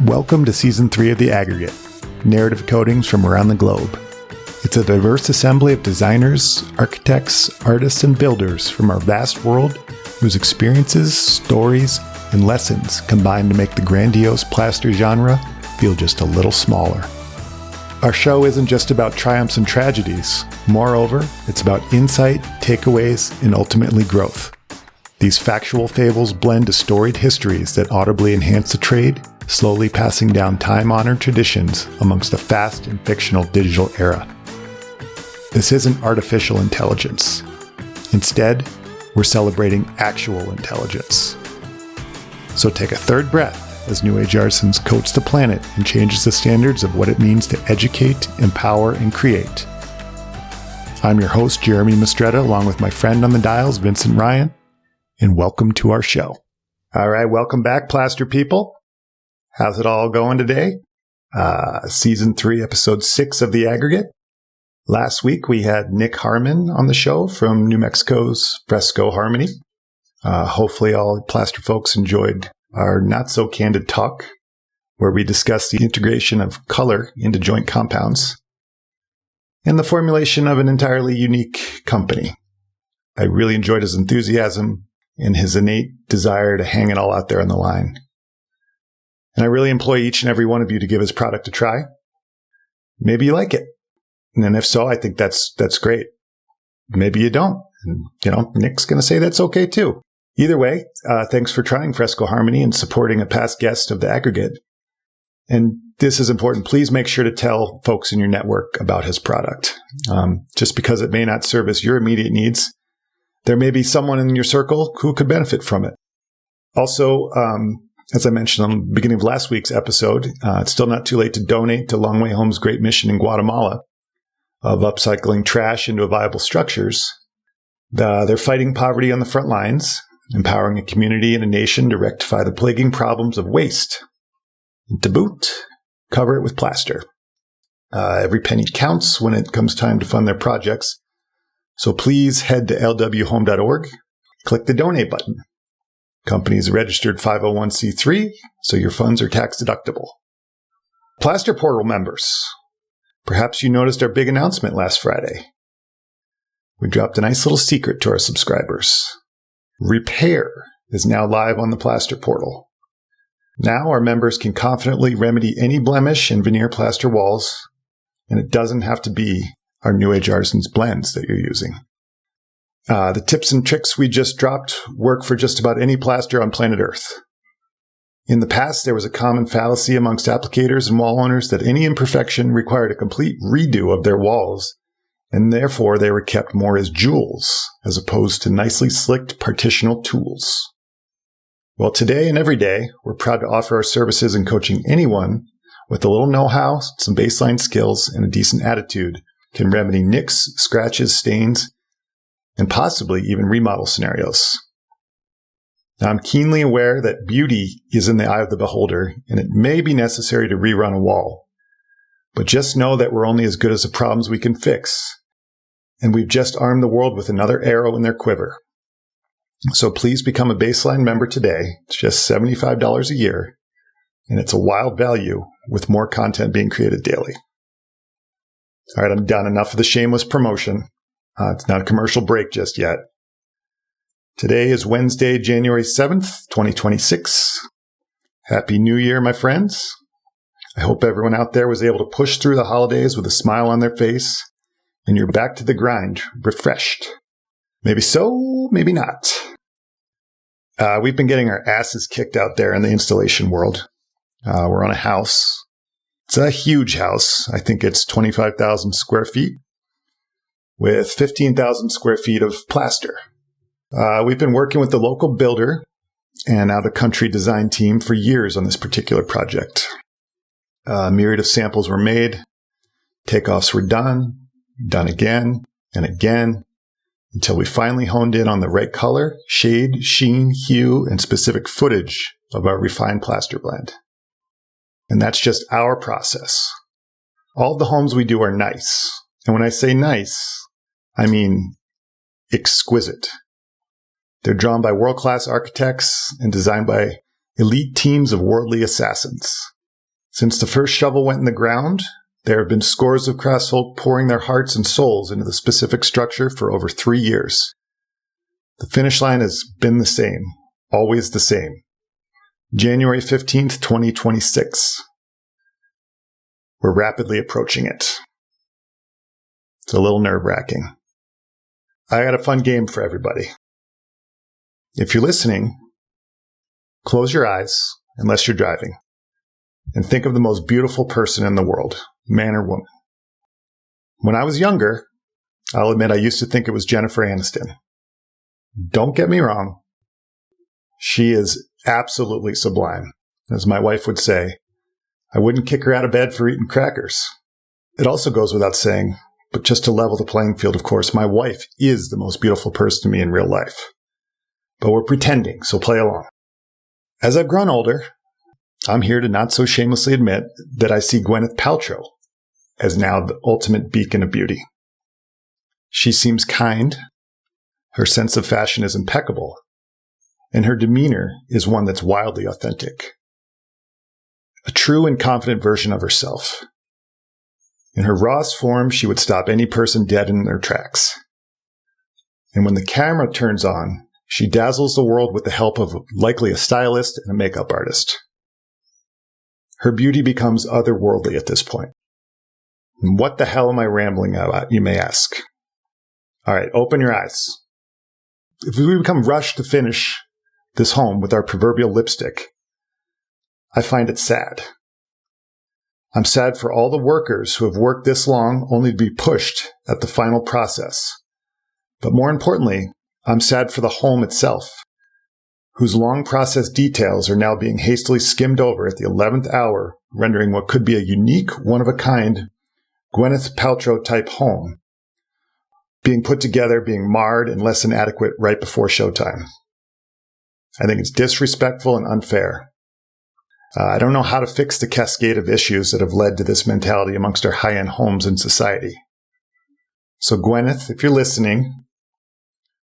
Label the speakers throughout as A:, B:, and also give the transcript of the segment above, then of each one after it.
A: Welcome to Season 3 of The Aggregate, narrative coatings from around the globe. It's a diverse assembly of designers, architects, artists, and builders from our vast world whose experiences, stories, and lessons combine to make the grandiose plaster genre feel just a little smaller. Our show isn't just about triumphs and tragedies. Moreover, it's about insight, takeaways, and ultimately growth. These factual fables blend to storied histories that audibly enhance the trade, slowly passing down time-honored traditions amongst a fast and fictional digital era. This isn't artificial intelligence. Instead, we're celebrating actual intelligence. So take a third breath as New Age Artisans coats the planet and changes the standards of what it means to educate, empower, and create. I'm your host, Jeremy Mistretta, along with my friend on the dials, Vincent Ryan, and welcome to our show. All right, welcome back, plaster people. How's it all going today? Season 3, Episode 6 of The Aggregate. Last week, we had Nick Harmon on the show from New Mexico's Fresco Harmony. Hopefully all plaster folks enjoyed our not-so-candid talk, where we discussed the integration of color into joint compounds and the formulation of an entirely unique company. I really enjoyed his enthusiasm and his innate desire to hang it all out there on the line. And I really implore each and every one of you to give his product a try. Maybe you like it. And if so, I think that's great. Maybe you don't. And, Nick's going to say that's okay too. Either way, thanks for trying Fresco Harmony and supporting a past guest of The Aggregate. And this is important. Please make sure to tell folks in your network about his product. Just because it may not service your immediate needs, there may be someone in your circle who could benefit from it. Also, as I mentioned on the beginning of last week's episode, it's still not too late to donate to Long Way Home's great mission in Guatemala of upcycling trash into viable structures. They're fighting poverty on the front lines, empowering a community and a nation to rectify the plaguing problems of waste. And to boot, cover it with plaster. Every penny counts when it comes time to fund their projects. So please head to lwhome.org, click the donate button. Company is a registered 501c3, so your funds are tax deductible. Plaster Portal members, perhaps you noticed our big announcement last Friday. We dropped a nice little secret to our subscribers. Repair is now live on the Plaster Portal. Now our members can confidently remedy any blemish in veneer plaster walls, and it doesn't have to be our New Age Artisans blends that you're using. The tips and tricks we just dropped work for just about any plaster on planet Earth. In the past, there was a common fallacy amongst applicators and wall owners that any imperfection required a complete redo of their walls, and therefore they were kept more as jewels, as opposed to nicely slicked partitional tools. Well, today and every day, we're proud to offer our services in coaching anyone with a little know-how, some baseline skills, and a decent attitude can remedy nicks, scratches, stains, and possibly even remodel scenarios. Now, I'm keenly aware that beauty is in the eye of the beholder, and it may be necessary to rerun a wall. But just know that we're only as good as the problems we can fix. And we've just armed the world with another arrow in their quiver. So please become a baseline member today. It's just $75 a year, and it's a wild value with more content being created daily. All right, I'm done. Enough of the shameless promotion. It's not a commercial break just yet. Today is Wednesday, January 7th, 2026. Happy New Year, my friends. I hope everyone out there was able to push through the holidays with a smile on their face, and you're back to the grind, refreshed. Maybe so, maybe not. We've been getting our asses kicked out there in the installation world. We're on a house. It's a huge house. I think it's 25,000 square feet with 15,000 square feet of plaster. We've been working with the local builder and out-of-country design team for years on this particular project. A myriad of samples were made. Takeoffs were done again and again, until we finally honed in on the right color, shade, sheen, hue, and specific footage of our refined plaster blend. And that's just our process. All the homes we do are nice. And when I say nice, I mean exquisite. They're drawn by world-class architects and designed by elite teams of worldly assassins. Since the first shovel went in the ground, there have been scores of craftsfolk pouring their hearts and souls into the specific structure for over 3 years. The finish line has been the same, always the same. January 15th, 2026. We're rapidly approaching it. It's a little nerve-wracking. I got a fun game for everybody. If you're listening, close your eyes, unless you're driving, and think of the most beautiful person in the world, man or woman. When I was younger, I'll admit I used to think it was Jennifer Aniston. Don't get me wrong. She is absolutely sublime. As my wife would say, I wouldn't kick her out of bed for eating crackers. It also goes without saying, but just to level the playing field, of course, my wife is the most beautiful person to me in real life. But we're pretending, so play along. As I've grown older, I'm here to not so shamelessly admit that I see Gwyneth Paltrow as now the ultimate beacon of beauty. She seems kind, her sense of fashion is impeccable, and her demeanor is one that's wildly authentic. A true and confident version of herself. In her rawest form, she would stop any person dead in their tracks. And when the camera turns on, she dazzles the world with the help of likely a stylist and a makeup artist. Her beauty becomes otherworldly at this point. And what the hell am I rambling about, you may ask? All right, open your eyes. If we become rushed to finish this home with our proverbial lipstick, I find it sad. I'm sad for all the workers who have worked this long only to be pushed at the final process. But more importantly, I'm sad for the home itself, whose long process details are now being hastily skimmed over at the 11th hour, rendering what could be a unique, one-of-a-kind, Gwyneth Paltrow-type home being put together, being marred and less than adequate right before showtime. I think it's disrespectful and unfair. I don't know how to fix the cascade of issues that have led to this mentality amongst our high-end homes in society. So Gwyneth, if you're listening,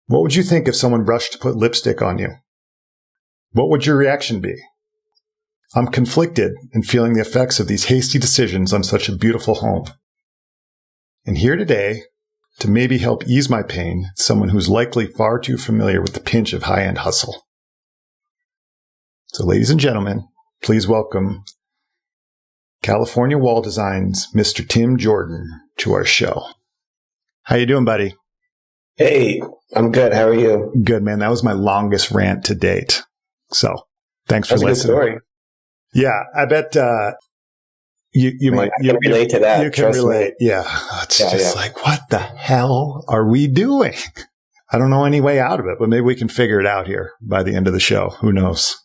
A: what would you think if someone rushed to put lipstick on you? What would your reaction be? I'm conflicted in feeling the effects of these hasty decisions on such a beautiful home. And here today, to maybe help ease my pain, someone who's likely far too familiar with the pinch of high-end hustle. So ladies and gentlemen, please welcome California Wall Design's Mr. Tim Jordan to our show. How you doing, buddy?
B: Hey, I'm good. How are you?
A: Good, man. That was my longest rant to date. So thanks for listening.
B: That's a good story.
A: Yeah, I bet you might
B: relate to that.
A: You can relate. Me. Yeah. It's just like, what the hell are we doing? I don't know any way out of it, but maybe we can figure it out here by the end of the show. Who knows?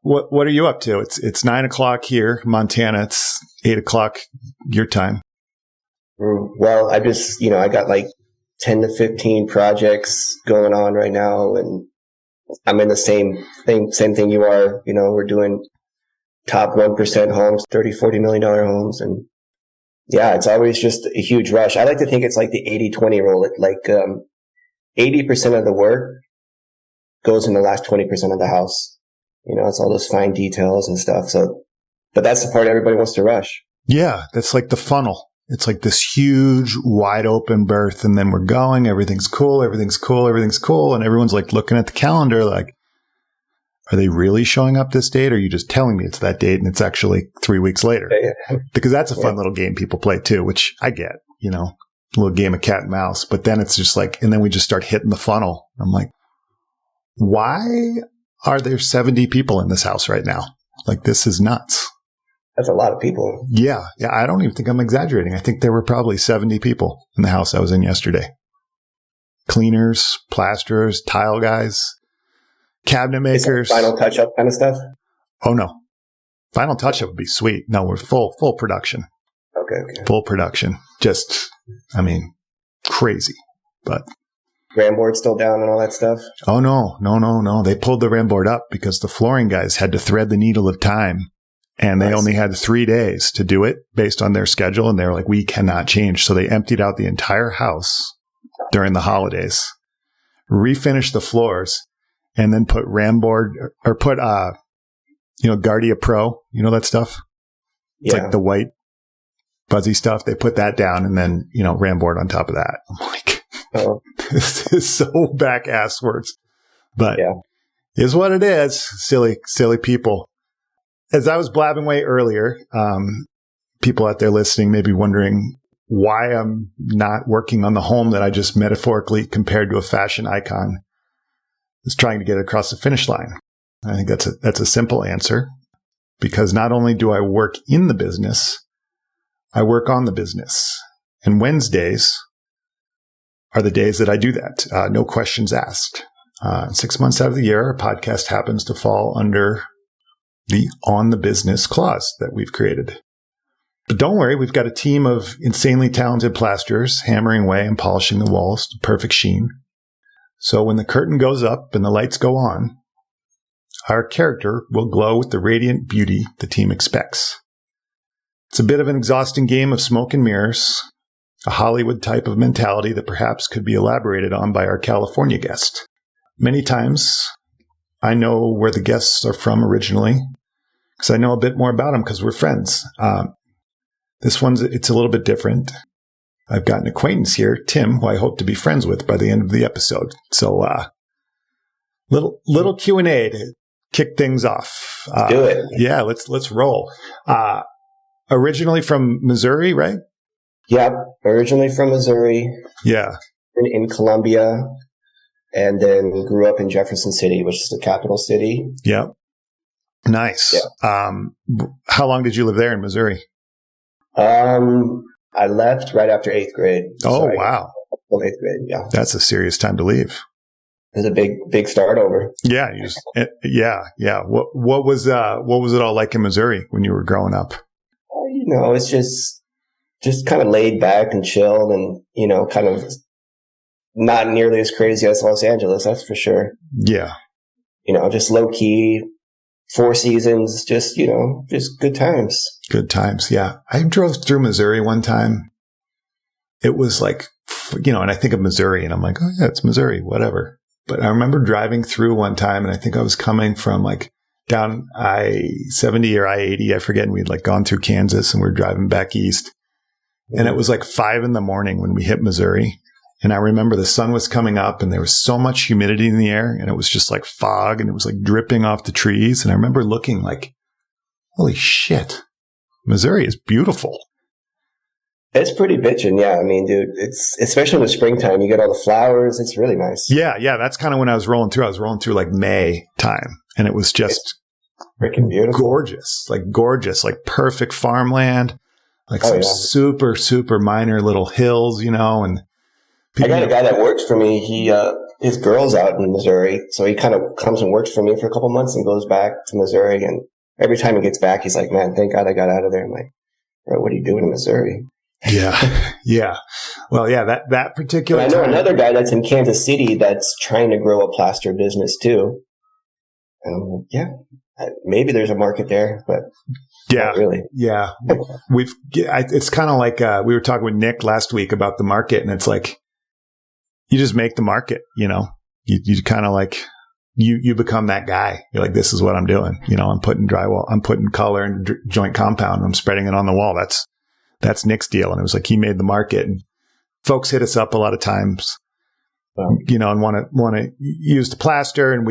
A: What are you up to? It's 9:00 here, Montana. It's 8:00 your time.
B: Well, I just, I got like 10 to 15 projects going on right now, and I'm in the same thing you are. We're doing top 1% homes, $30-40 million homes. And yeah, it's always just a huge rush. I like to think it's like the 80-20 rule. Like 80% of the work goes in the last 20% of the house. It's all those fine details and stuff. So, but that's the part everybody wants to rush.
A: Yeah. That's like the funnel. It's like this huge, wide open berth. And then we're going, everything's cool. And everyone's like looking at the calendar like, are they really showing up this date? Or are you just telling me it's that date and it's actually 3 weeks later? Yeah. Because that's a fun little game people play too, which I get, a little game of cat and mouse. But then it's just like, and then we just start hitting the funnel. I'm like, why are there 70 people in this house right now? Like, this is nuts.
B: That's a lot of people.
A: Yeah. I don't even think I'm exaggerating. I think there were probably 70 people in the house I was in yesterday. Cleaners, plasterers, tile guys, cabinet makers.
B: Final touch-up kind of stuff?
A: Oh, no. Final touch-up would be sweet. No, we're full production.
B: Okay.
A: Full production. Just, crazy. But
B: RAM board still down and all that stuff?
A: Oh, no. They pulled the RAM board up because the flooring guys had to thread the needle of time. And they only had 3 days to do it based on their schedule. And they were like, we cannot change. So they emptied out the entire house during the holidays, refinished the floors, and then put RAM board or put, Guardia Pro, that stuff? It's like the white fuzzy stuff. They put that down and then, Ramboard on top of that. I'm like, this is so back-ass words. But is what it is. Silly people. As I was blabbing away earlier, people out there listening may be wondering why I'm not working on the home that I just metaphorically compared to a fashion icon is trying to get across the finish line. I think that's a simple answer, because not only do I work in the business, I work on the business. And Wednesdays are the days that I do that. No questions asked. 6 months out of the year, our podcast happens to fall under the on the business clause that we've created. But don't worry, we've got a team of insanely talented plasterers hammering away and polishing the walls to perfect sheen. So when the curtain goes up and the lights go on, our character will glow with the radiant beauty the team expects. It's a bit of an exhausting game of smoke and mirrors, a Hollywood type of mentality that perhaps could be elaborated on by our California guest. Many times, I know where the guests are from originally, because I know a bit more about them because we're friends. This one's, it's a little bit different. I've got an acquaintance here, Tim, who I hope to be friends with by the end of the episode. So, little Q&A to kick things off.
B: Do it.
A: Yeah, let's roll. Originally from Missouri, right?
B: Yep. Originally from Missouri.
A: Yeah.
B: In Columbia, and then grew up in Jefferson City, which is the capital city.
A: Yep. Nice. Yeah. How long did you live there in Missouri?
B: I left right after 8th grade.
A: Oh, wow.
B: 8th grade, yeah.
A: That's a serious time to leave.
B: It was a big start over.
A: Yeah. Yeah. What was it all like in Missouri when you were growing up?
B: It's just kind of laid back and chilled and, kind of not nearly as crazy as Los Angeles, that's for sure.
A: Yeah.
B: Just low key, 4 seasons, just good times.
A: Good times. Yeah. I drove through Missouri one time. It was like, and I think of Missouri and I'm like, oh yeah, it's Missouri, whatever. But I remember driving through one time and I think I was coming from like down I-70 or I-80, I forget. And we'd like gone through Kansas and we were driving back east. And it was like 5 a.m. when we hit Missouri. And I remember the sun was coming up and there was so much humidity in the air and it was just like fog and it was like dripping off the trees. And I remember looking like, holy shit, Missouri is beautiful.
B: It's pretty bitchin', yeah. I mean, dude, it's especially in the springtime. You get all the flowers. It's really nice.
A: Yeah. That's kind of when I was rolling through. I was rolling through like May time and it was just
B: freaking beautiful.
A: Gorgeous, like perfect farmland, like super, super minor little hills, and
B: I got a guy that works for me. His girl's out in Missouri, so he kind of comes and works for me for a couple months and goes back to Missouri. And every time he gets back, he's like, "Man, thank God I got out of there." I'm like, "Bro, what are you doing in Missouri?"
A: Yeah. Well, yeah, that particular.
B: But I know another guy that's in Kansas City that's trying to grow a plaster business too. And I'm like, maybe there's a market there, but not really. Yeah,
A: it's kind of like we were talking with Nick last week about the market, and it's like. You just make the market, you kind of like, you become that guy. You're like, this is what I'm doing. I'm putting drywall, I'm putting color in joint compound, and I'm spreading it on the wall. That's Nick's deal. And it was like, he made the market, and folks hit us up a lot of times, and want to use the plaster. And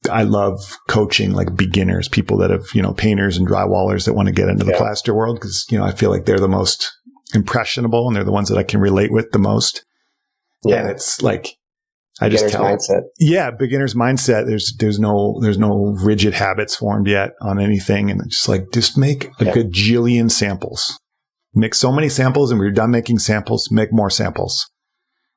A: I love coaching like beginners, people that have, painters and drywallers that want to get into the plaster world. Cause, I feel like they're the most impressionable and they're the ones that I can relate with the most. Yeah. And it's like, beginner's beginner's mindset. There's no rigid habits formed yet on anything. And it's just like, just make a gajillion samples, make so many samples. And when you're done making samples, make more samples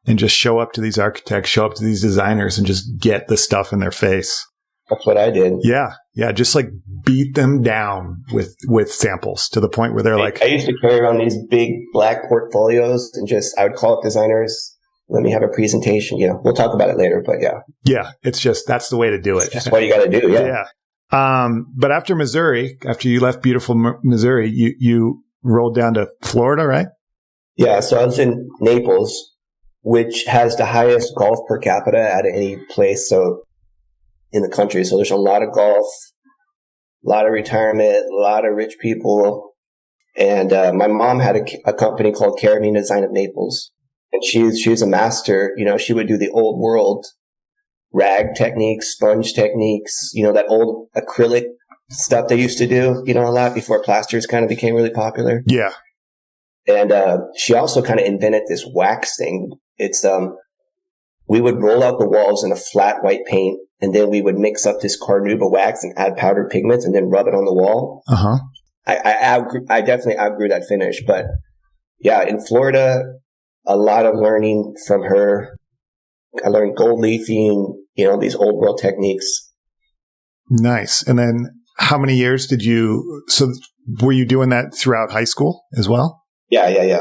A: and just show up to these architects, show up to these designers and just get the stuff in their face.
B: That's what I did.
A: Yeah. Just like beat them down with samples to the point where they're like,
B: I used to carry around these big black portfolios and I would call up designers. Let me have a presentation. We'll talk about it later, but yeah. Yeah.
A: It's just, that's the way to do it.
B: It's just what you got to do. Yeah.
A: But after you left beautiful Missouri, you rolled down to Florida, right?
B: Yeah. So I was in Naples, which has the highest golf per capita out of any place. So in the country. So there's a lot of golf. a lot of retirement, a lot of rich people. And my mom had a company called Carabine Design of Naples. And she's a master. You know, she would do the old world rag techniques, sponge techniques, you know, that old acrylic stuff they used to do, you know, a lot before plasters kind of became really popular.
A: Yeah.
B: And she also kind of invented this wax thing. It's we would roll out the walls in a flat white paint, and then we would mix up this carnauba wax and add powdered pigments and then rub it on the wall.
A: Uh-huh.
B: I definitely outgrew that finish, but yeah, in Florida, a lot of learning from her. I learned gold leafing, you know, these old world techniques.
A: Nice. And then how many years were you doing that throughout high school as well?
B: Yeah.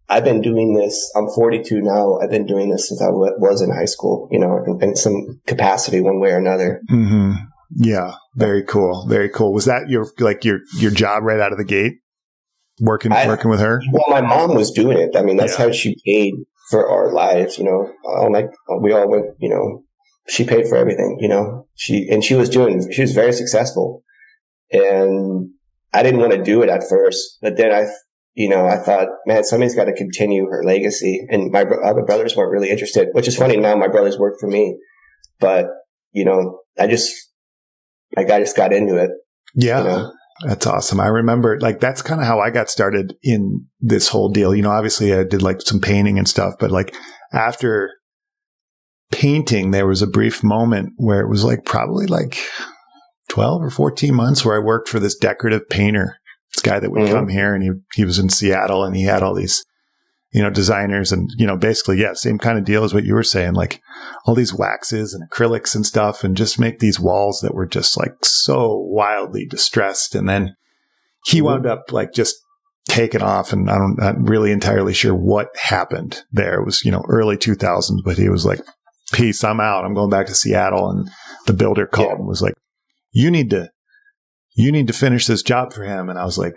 B: I've been doing this. I'm 42 now. I've been doing this since I was in high school, you know, in some capacity, one way or another.
A: Mm-hmm. Yeah. Very cool. Very cool. Was that your job right out of the gate? Working with her?
B: Well, my mom was doing it. I mean, that's how she paid for our lives, you know. We all went, you know, she paid for everything, you know. She was very successful. And I didn't want to do it at first, but then I thought, man, somebody's got to continue her legacy. And my other brothers weren't really interested, which is funny. Now my brothers work for me, but you know, I just got into it.
A: Yeah.
B: You know?
A: That's awesome. I remember, like, that's kind of how I got started in this whole deal. You know, obviously I did like some painting and stuff, but like after painting, there was a brief moment where it was like probably like 12 or 14 months where I worked for this decorative painter, this guy that would come here, and he was in Seattle, and he had all these, you know, designers and, you know, basically, yeah, same kind of deal as what you were saying, like all these waxes and acrylics and stuff, and just make these walls that were just like so wildly distressed. And then he wound up like just taking off, and I'm not really entirely sure what happened there. It was, you know, early 2000s, but he was like, peace, I'm out. I'm going back to Seattle. And the builder called and was like, you need to finish this job for him. And I was like,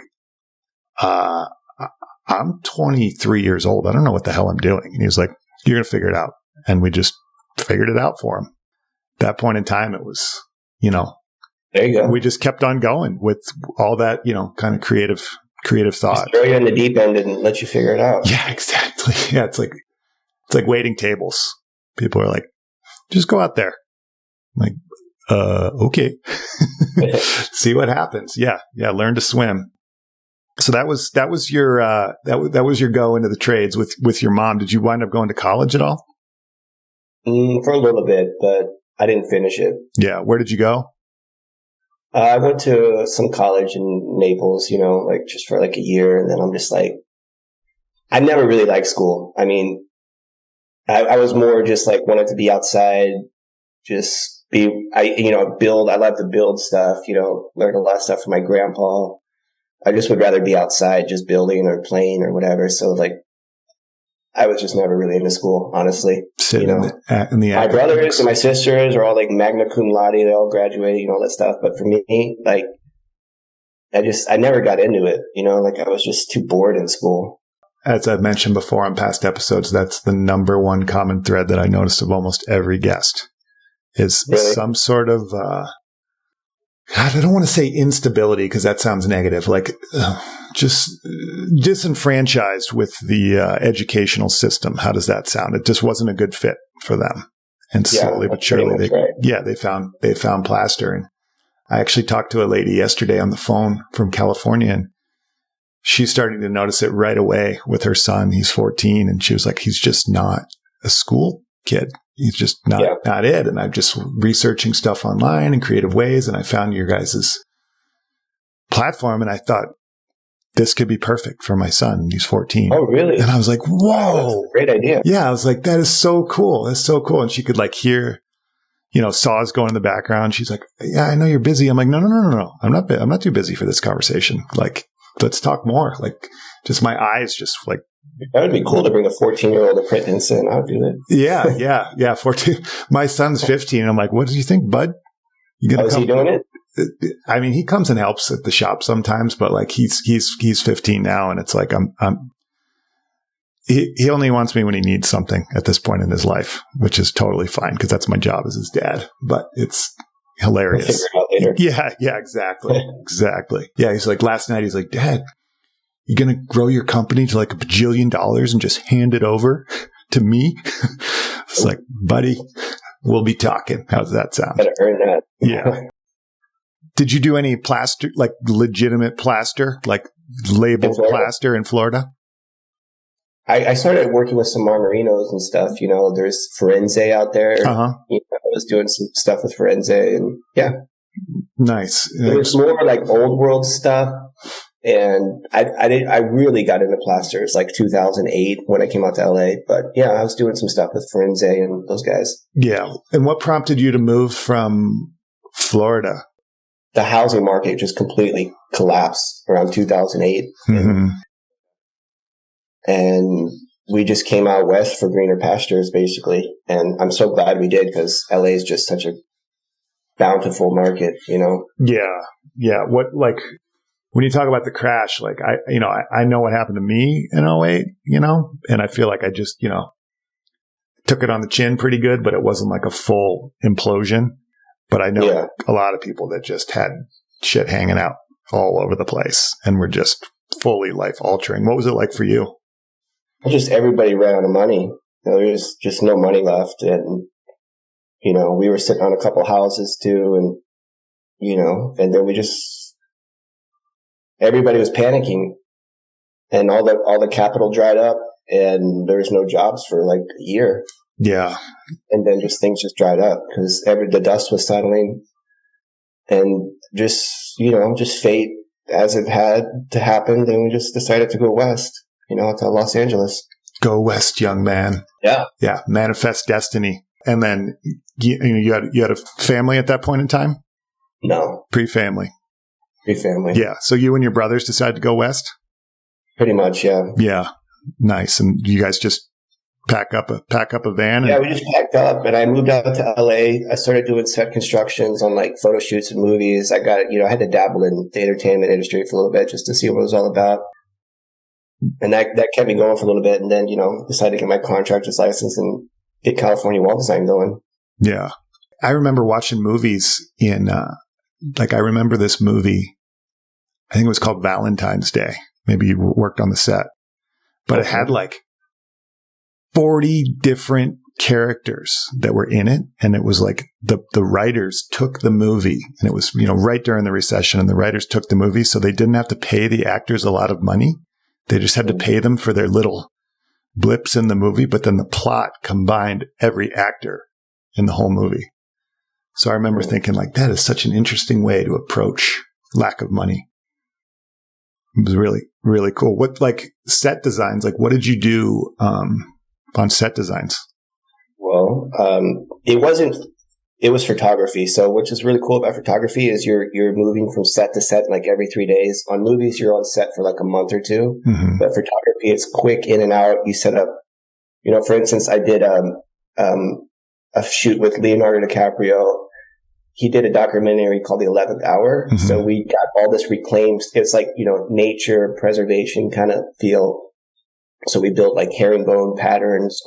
A: I'm 23 years old. I don't know what the hell I'm doing. And he was like, you're going to figure it out. And we just figured it out for him. At that point in time, it was, you know,
B: there you go.
A: We just kept on going with all that, you know, kind of creative thought.
B: Just throw you in the deep end and let you figure it out.
A: Yeah, exactly. Yeah. It's like waiting tables. People are like, just go out there. I'm like, okay. See what happens. Yeah. Learn to swim. So that was your that was your go into the trades with your mom. Did you wind up going to college at all?
B: For a little bit, but I didn't finish it.
A: Yeah. Where did you go?
B: I went to some college in Naples, you know, like just for like a year. And then I'm just like, I never really liked school. I mean, I was more just like wanted to be outside, just build. I love to build stuff, you know, learn a lot of stuff from my grandpa. I just would rather be outside just building or playing or whatever. So like, I was just never really into school, honestly.
A: Sitting
B: you know, my brothers and my sisters are all like magna cum laude. They all graduated, you know, all that stuff. But for me, like, I never got into it, you know, like I was just too bored in school.
A: As I've mentioned before on past episodes, that's the number one common thread that I noticed of almost every guest is some sort of, I don't want to say instability because that sounds negative, like just disenfranchised with the educational system. How does that sound? It just wasn't a good fit for them. And slowly but surely, they found plaster. And I actually talked to a lady yesterday on the phone from California, and she's starting to notice it right away with her son. He's 14, and she was like, he's just not a school kid. He's just not it. And I'm just researching stuff online in creative ways, and I found your guys' platform, and I thought this could be perfect for my son. He's 14.
B: Oh, really?
A: And I was like, whoa.
B: That's a great idea.
A: Yeah, I was like, that is so cool. That's so cool. And she could like hear, you know, saws going in the background. She's like, yeah, I know you're busy. I'm like, no. I'm not too busy for this conversation. Like, let's talk more. Like, just my eyes just like.
B: That would be cool to bring a 14-year-old apprentice in. I'll do it. Yeah. 14. My son's 15. I'm like, what do you think, bud? Is he doing it?
A: I mean, he comes and helps at the shop sometimes, but like he's 15 now, and it's like he only wants me when he needs something at this point in his life, which is totally fine because that's my job as his dad. But hilarious.
B: We'll figure it out later.
A: Yeah, exactly. Exactly. Yeah, he's like, last night, he's like, Dad, you going to grow your company to like $1 bajillion and just hand it over to me? It's like, buddy, we'll be talking. How's that sound?
B: Gotta earn that.
A: Yeah. Did you do any plaster, like legitimate plaster, like labeled plaster in Florida?
B: I started working with some Marmarinos and stuff. You know, there's Firenze out there.
A: Uh-huh.
B: You know, I was doing some stuff with Firenze, and yeah.
A: Nice.
B: It was more like old world stuff. And I really got into plasters like 2008 when I came out to LA. But yeah, I was doing some stuff with Firenze and those guys.
A: Yeah. And what prompted you to move from Florida?
B: The housing market just completely collapsed around 2008.
A: Mm-hmm.
B: And we just came out west for greener pastures, basically. And I'm so glad we did, because LA is just such a bountiful market, you know?
A: Yeah. Yeah. What, like, when you talk about the crash, like, I know what happened to me in 2008, you know, and I feel like I just, you know, took it on the chin pretty good, but it wasn't like a full implosion. But I know a lot of people that just had shit hanging out all over the place and were just fully life altering. What was it like for you?
B: Just everybody ran out of money. You know, there's just no money left. And, you know, we were sitting on a couple houses too. And, you know, and then everybody was panicking, and all the capital dried up, and there was no jobs for like a year.
A: Yeah.
B: And then things just dried up because the dust was settling, and just, you know, just fate as it had to happen. Then we just decided to go west, you know, to Los Angeles.
A: Go west, young man.
B: Yeah.
A: Yeah. Manifest destiny. And then you had a family at that point in time?
B: No.
A: Pre-family.
B: Pre-family.
A: Yeah. So you and your brothers decided to go west?
B: Pretty much, yeah.
A: Yeah. Nice. And you guys just pack up a van?
B: Yeah, we just packed up, and I moved out to LA. I started doing set constructions on like photo shoots and movies. I had to dabble in the entertainment industry for a little bit just to see what it was all about. And that kept me going for a little bit. And then, you know, decided to get my contractor's license and get California wall design going.
A: Yeah. I remember watching movies I remember this movie, I think it was called Valentine's Day. Maybe you worked on the set, but it had like 40 different characters that were in it. And it was like the writers took the movie, and it was, you know, right during the recession, and the writers took the movie. So they didn't have to pay the actors a lot of money. They just had to pay them for their little blips in the movie. But then the plot combined every actor in the whole movie. So I remember thinking, like, that is such an interesting way to approach lack of money. It was really, really cool. What, like, set designs, like, what did you do on set designs?
B: Well, it was photography. So which is really cool about photography is you're moving from set to set like every 3 days. On movies, you're on set for like a month or two. Mm-hmm. But photography, it's quick in and out. You set up, you know, for instance, I did a shoot with Leonardo DiCaprio. He did a documentary called The 11th Hour. Mm-hmm. So we got all this reclaimed, it's like, you know, nature preservation kind of feel. So we built like herringbone patterns.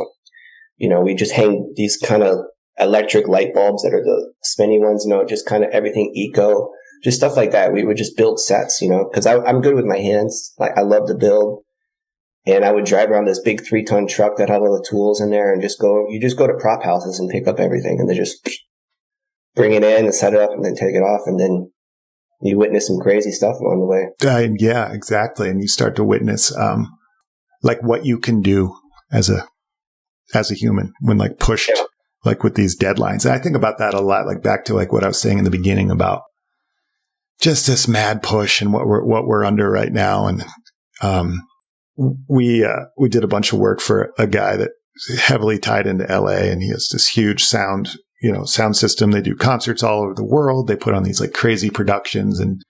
B: You know, we just hang these kind of electric light bulbs that are the spinny ones, you know, just kind of everything eco, just stuff like that. We would just build sets, you know, because I'm good with my hands. Like, I love to build. And I would drive around this big 3-ton truck that had all the tools in there and you just go to prop houses and pick up everything, and they just bring it in and set it up and then take it off. And then you witness some crazy stuff along the way.
A: Yeah, exactly. And you start to witness, like, what you can do as a human when, like, pushed, like, with these deadlines. And I think about that a lot, like, back to like what I was saying in the beginning about just this mad push and what we're under right now. And, we did a bunch of work for a guy that's heavily tied into LA, and he has this huge sound system. They do concerts all over the world. They put on these like crazy productions, and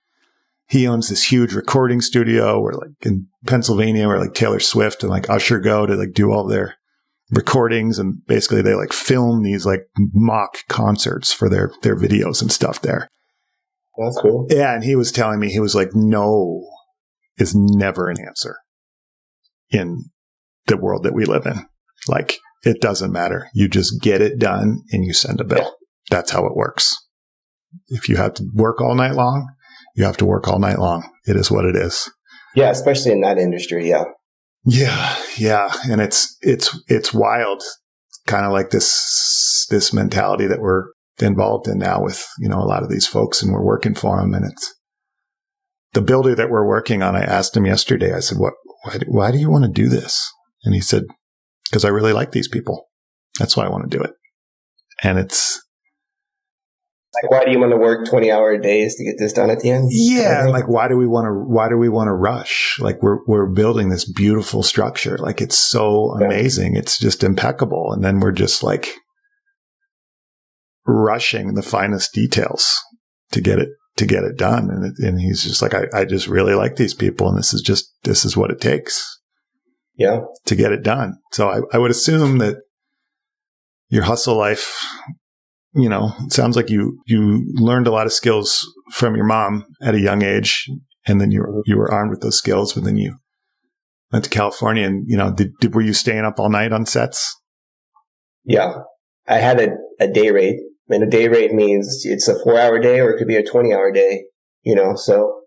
A: he owns this huge recording studio where, like, in Pennsylvania, where like Taylor Swift and like Usher go to like do all their recordings, and basically they like film these like mock concerts for their videos and stuff there.
B: That's cool.
A: Yeah. And he was telling me, he was like, no is never an answer in the world that we live in. Like, it doesn't matter. You just get it done and you send a bill. That's how it works. If you have to work all night long, you have to work all night long. It is what it is.
B: Yeah, especially in that industry. Yeah.
A: Yeah. And it's wild, kind of like this mentality that we're involved in now with, a lot of these folks, and we're working for them. And it's the builder that we're working on. I asked him yesterday, I said, why do you want to do this? And he said, because I really like these people. That's why I want to do it. And it's
B: like, why do you want to work 20-hour days to get this done at the end?
A: Yeah. Like, why do we want to rush? Like, we're building this beautiful structure. Like, it's so amazing. It's just impeccable. And then we're just like rushing the finest details to get it done. And he's just like, I just really like these people. And this is what it takes.
B: Yeah.
A: To get it done. So I would assume that your hustle life, it sounds like you learned a lot of skills from your mom at a young age, and then you were armed with those skills, but then you went to California and, were you staying up all night on sets? Yeah.
B: I had a day rate, and a day rate means it's a 4-hour day or it could be a 20-hour day, so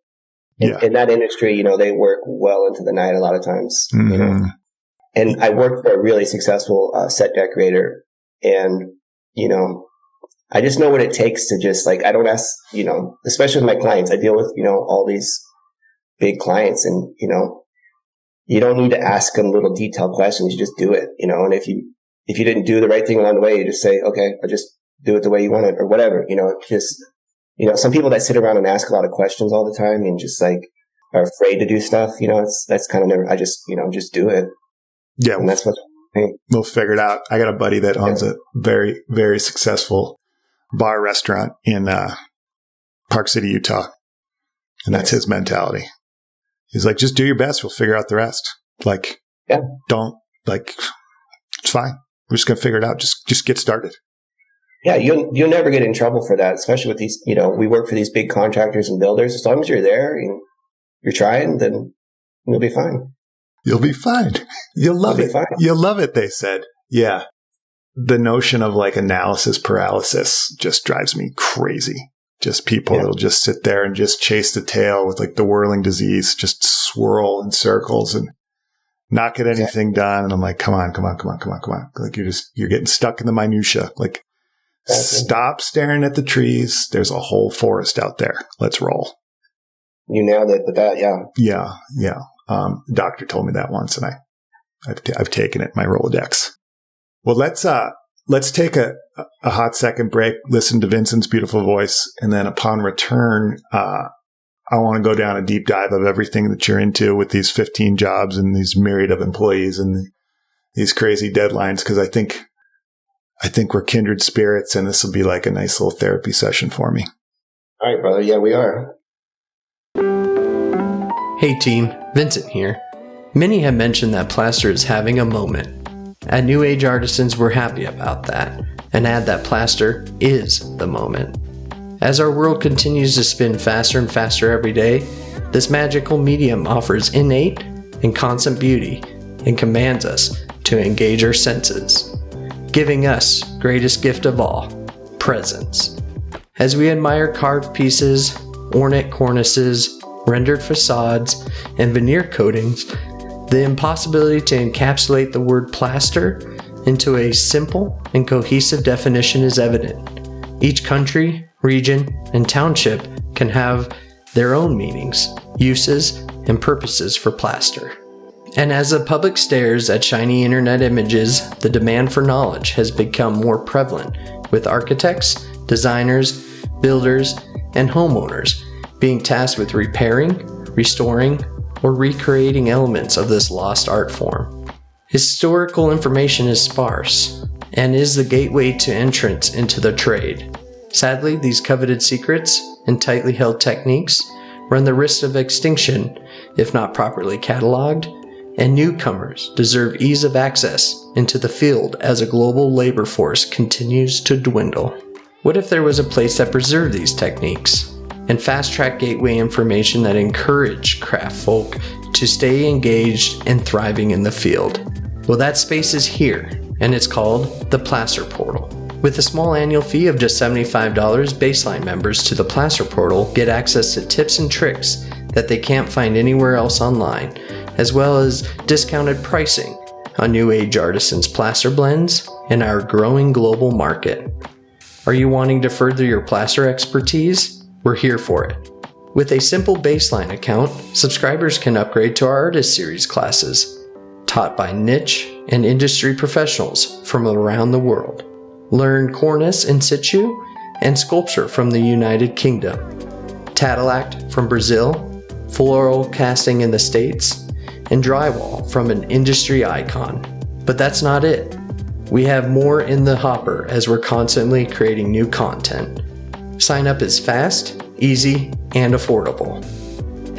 B: in that industry, they work well into the night a lot of times, and I worked for a really successful set decorator, and, I just know what it takes to just I don't ask, especially with my clients, I deal with, all these big clients, and, you don't need to ask them little detailed questions. You just do it, and if you didn't do the right thing along the way, you just say, okay, I'll just do it the way you want it or whatever, some people that sit around and ask a lot of questions all the time and just are afraid to do stuff, that's kind of never, I just, just do it.
A: Yeah.
B: And that's what
A: we'll figure it out. I got a buddy that owns a very, very successful bar restaurant in Park City, Utah. And that's his mentality. He's like, just do your best. We'll figure out the rest. Don't it's fine. We're just going to figure it out. Just get started.
B: Yeah. You'll never get in trouble for that, especially with these, we work for these big contractors and builders. As long as you're there and you're trying, then you'll be fine.
A: You'll be fine. You'll love it. You'll love it, they said. Yeah. The notion of analysis paralysis just drives me crazy. Just people that'll just sit there and just chase the tail with the whirling disease, just swirl in circles and not get anything done. And I'm like, come on. You're getting stuck in the minutia. Stop staring at the trees. There's a whole forest out there. Let's roll.
B: You nailed it with that. Yeah.
A: Yeah. Doctor told me that once, and I've taken it in my Rolodex. Well, let's take a hot second break, listen to Vincent's beautiful voice, and then upon return, I want to go down a deep dive of everything that you're into with these 15 jobs and these myriad of employees and these crazy deadlines, because I think we're kindred spirits, and this will be a nice little therapy session for me.
B: All right, brother. Yeah, we are.
C: Hey team, Vincent here. Many have mentioned that plaster is having a moment. At New Age Artisans, we're happy about that, and add that plaster is the moment. As our world continues to spin faster and faster every day, this magical medium offers innate and constant beauty and commands us to engage our senses, giving us greatest gift of all, presence. As we admire carved pieces, ornate cornices, rendered facades, and veneer coatings, the impossibility to encapsulate the word plaster into a simple and cohesive definition is evident. Each country, region, and township can have their own meanings, uses, and purposes for plaster. And as the public stares at shiny internet images, the demand for knowledge has become more prevalent, with architects, designers, builders, and homeowners being tasked with repairing, restoring, or recreating elements of this lost art form. Historical information is sparse and is the gateway to entrance into the trade. Sadly, these coveted secrets and tightly held techniques run the risk of extinction if not properly cataloged, and newcomers deserve ease of access into the field as a global labor force continues to dwindle. What if there was a place that preserved these techniques and fast-track gateway information that encouraged craft folk to stay engaged and thriving in the field? Well, that space is here, and it's called the Plaster Portal. With a small annual fee of just $75, Baseline members to the Plaster Portal get access to tips and tricks that they can't find anywhere else online, as well as discounted pricing on New Age Artisans plaster blends in our growing global market. Are you wanting to further your plaster expertise? We're here for it. With a simple Baseline account, subscribers can upgrade to our Artist Series classes, taught by niche and industry professionals from around the world. Learn cornice in situ and sculpture from the United Kingdom, Tadillac from Brazil, floral casting in the States, and drywall from an industry icon. But that's not it. We have more in the hopper as we're constantly creating new content. Sign up is fast, easy, and affordable.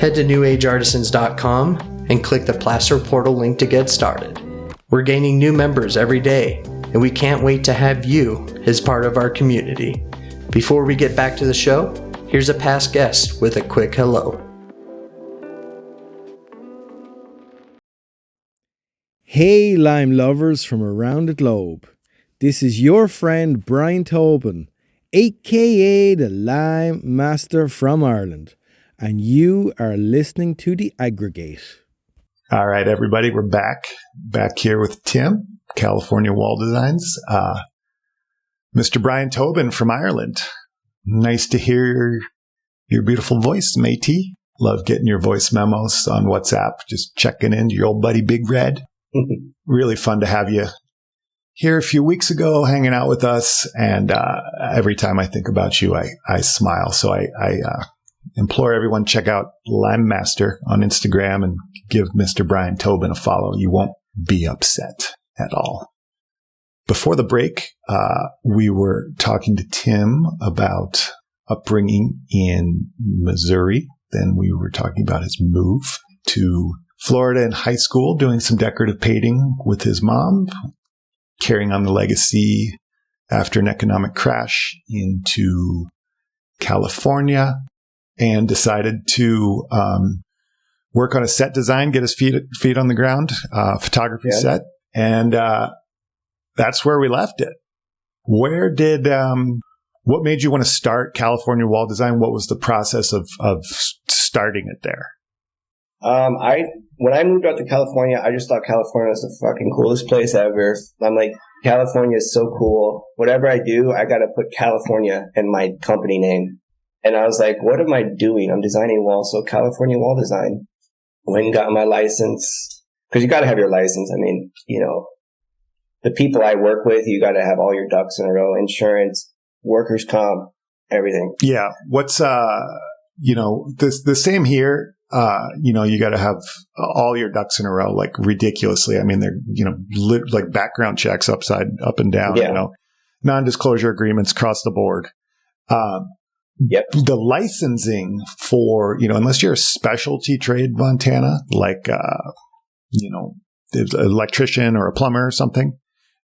C: Head to newageartisans.com and click the Plaster Portal link to get started. We're gaining new members every day, and we can't wait to have you as part of our community. Before we get back to the show, here's a past guest with a quick hello.
D: Hey lime lovers from around the globe. This is your friend Brian Tobin, aka the Lime Master from Ireland, and you are listening to The Aggregate.
A: All right, everybody, we're back here with Tim, California Wall Designs. Mr. Brian Tobin from Ireland. Nice to hear your beautiful voice, matey. Love getting your voice memos on WhatsApp. Just checking in to your old buddy Big Red. Really fun to have you here a few weeks ago, hanging out with us. And every time I think about you, I smile. So I implore everyone, check out Lime Master on Instagram and give Mr. Brian Tobin a follow. You won't be upset at all. Before the break, we were talking to Tim about upbringing in Missouri. Then we were talking about his move to Florida in high school, doing some decorative painting with his mom, carrying on the legacy after an economic crash into California, and decided to work on a set design, get his feet on the ground, photography set. And that's where we left it. Where did, what made you want to start California Wall Design? What was the process of starting it there?
B: When I moved out to California, I just thought California was the fucking coolest place ever. I'm like, California is so cool. Whatever I do, I got to put California in my company name. And I was like, what am I doing? I'm designing walls. So California Wall Design. Went and got my license, because you got to have your license. I mean, you know, the people I work with, you got to have all your ducks in a row, insurance, workers' comp, everything.
A: Yeah. What's, you know, the same here. You know, you got to have all your ducks in a row, like ridiculously. I mean, they're, you know, like background checks up and down, you know, non-disclosure agreements across the board. The licensing for, you know, unless you're a specialty trade, Montana, like, you know, an electrician or a plumber or something,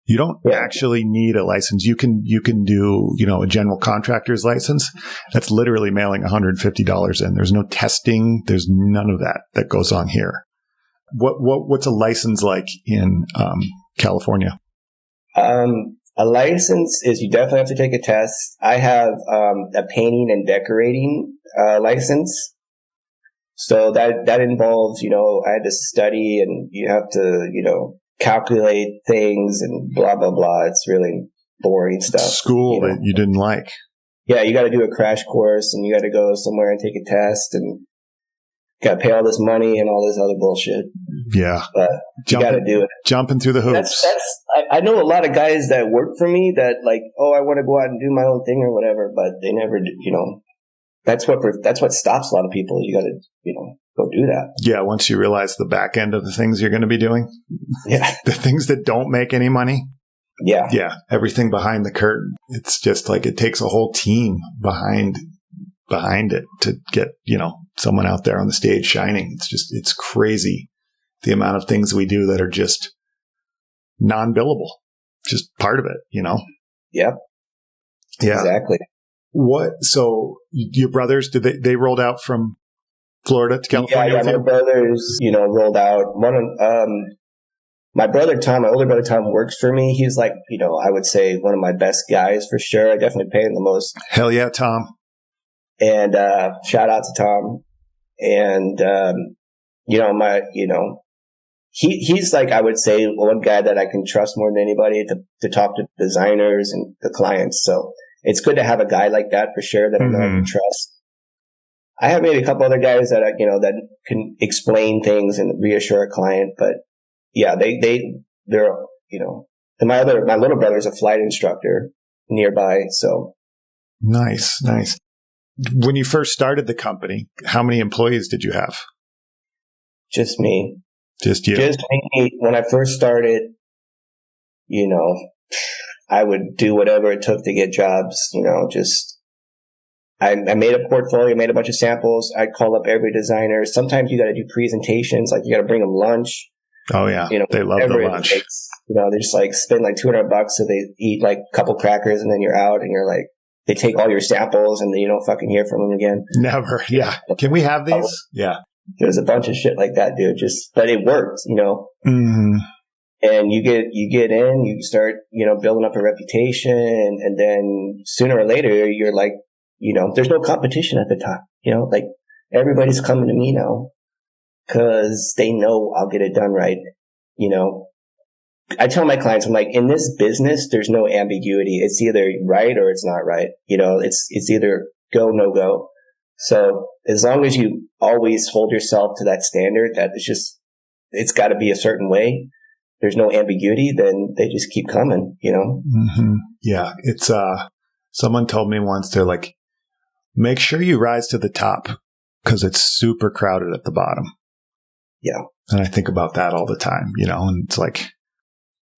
A: you don't actually need a license. You can do, you know, a general contractor's license. That's literally mailing $150 in. There's no testing. There's none of that goes on here. What's a license like in California?
B: A license is, you definitely have to take a test. I have a painting and decorating license. So that involves, you know, I had to study, and you have to, you know, calculate things and blah, blah, blah. It's really boring stuff.
A: School that you didn't like.
B: Yeah, you got to do a crash course, and you got to go somewhere and take a test, and got to pay all this money and all this other bullshit.
A: Yeah.
B: But you got to do it.
A: Jumping through the hoops.
B: I know a lot of guys that work for me that like, oh, I want to go out and do my own thing or whatever, but they never do, you know. That's what stops a lot of people. You got to, you know, go do that.
A: Yeah, once you realize the back end of the things you're going to be doing.
B: Yeah.
A: The things that don't make any money.
B: Yeah.
A: Yeah. Everything behind the curtain. It's just like it takes a whole team behind it to get, you know, someone out there on the stage shining. It's crazy the amount of things we do that are just non-billable. Just part of it, you know?
B: Yep.
A: Yeah.
B: Exactly.
A: So your brothers, did they rolled out from Florida to California?
B: Yeah, my brothers, you know, rolled out. my brother Tom, my older brother Tom, works for me. He's like, I would say one of my best guys for sure. I definitely pay him the most.
A: Hell yeah, Tom.
B: And shout out to Tom. And he's like, I would say, one guy that I can trust more than anybody to talk to designers and the clients. So it's good to have a guy like that for sure that I know I can trust. I have maybe a couple other guys that that can explain things and reassure a client, but yeah, they're and my little brother's a flight instructor nearby. So
A: nice. When you first started the company, how many employees did you have?
B: Just me.
A: Just you?
B: Just me. When I first started, I would do whatever it took to get jobs, I made a portfolio, made a bunch of samples. I'd call up every designer. Sometimes you got to do presentations, like you got to bring them lunch.
A: Oh yeah. They love the lunch.
B: They just like spend like $200 so they eat like a couple crackers and then you're out and you're like, they take all your samples and then you don't fucking hear from them again.
A: Never. Yeah. Can we have these? Yeah.
B: There's a bunch of shit like that, dude. But it worked,
A: Mm-hmm.
B: And you get in, you start, building up a reputation, and then sooner or later you're like, there's no competition at the top, like everybody's coming to me now because they know I'll get it done right. I tell my clients, I'm like, in this business, there's no ambiguity. It's either right or it's not right. It's either go, no go. So as long as you always hold yourself to that standard, that it's got to be a certain way. There's no ambiguity, then they just keep coming,
A: Mm-hmm. Yeah. It's, someone told me once, they're like, make sure you rise to the top because it's super crowded at the bottom.
B: Yeah.
A: And I think about that all the time, and it's like,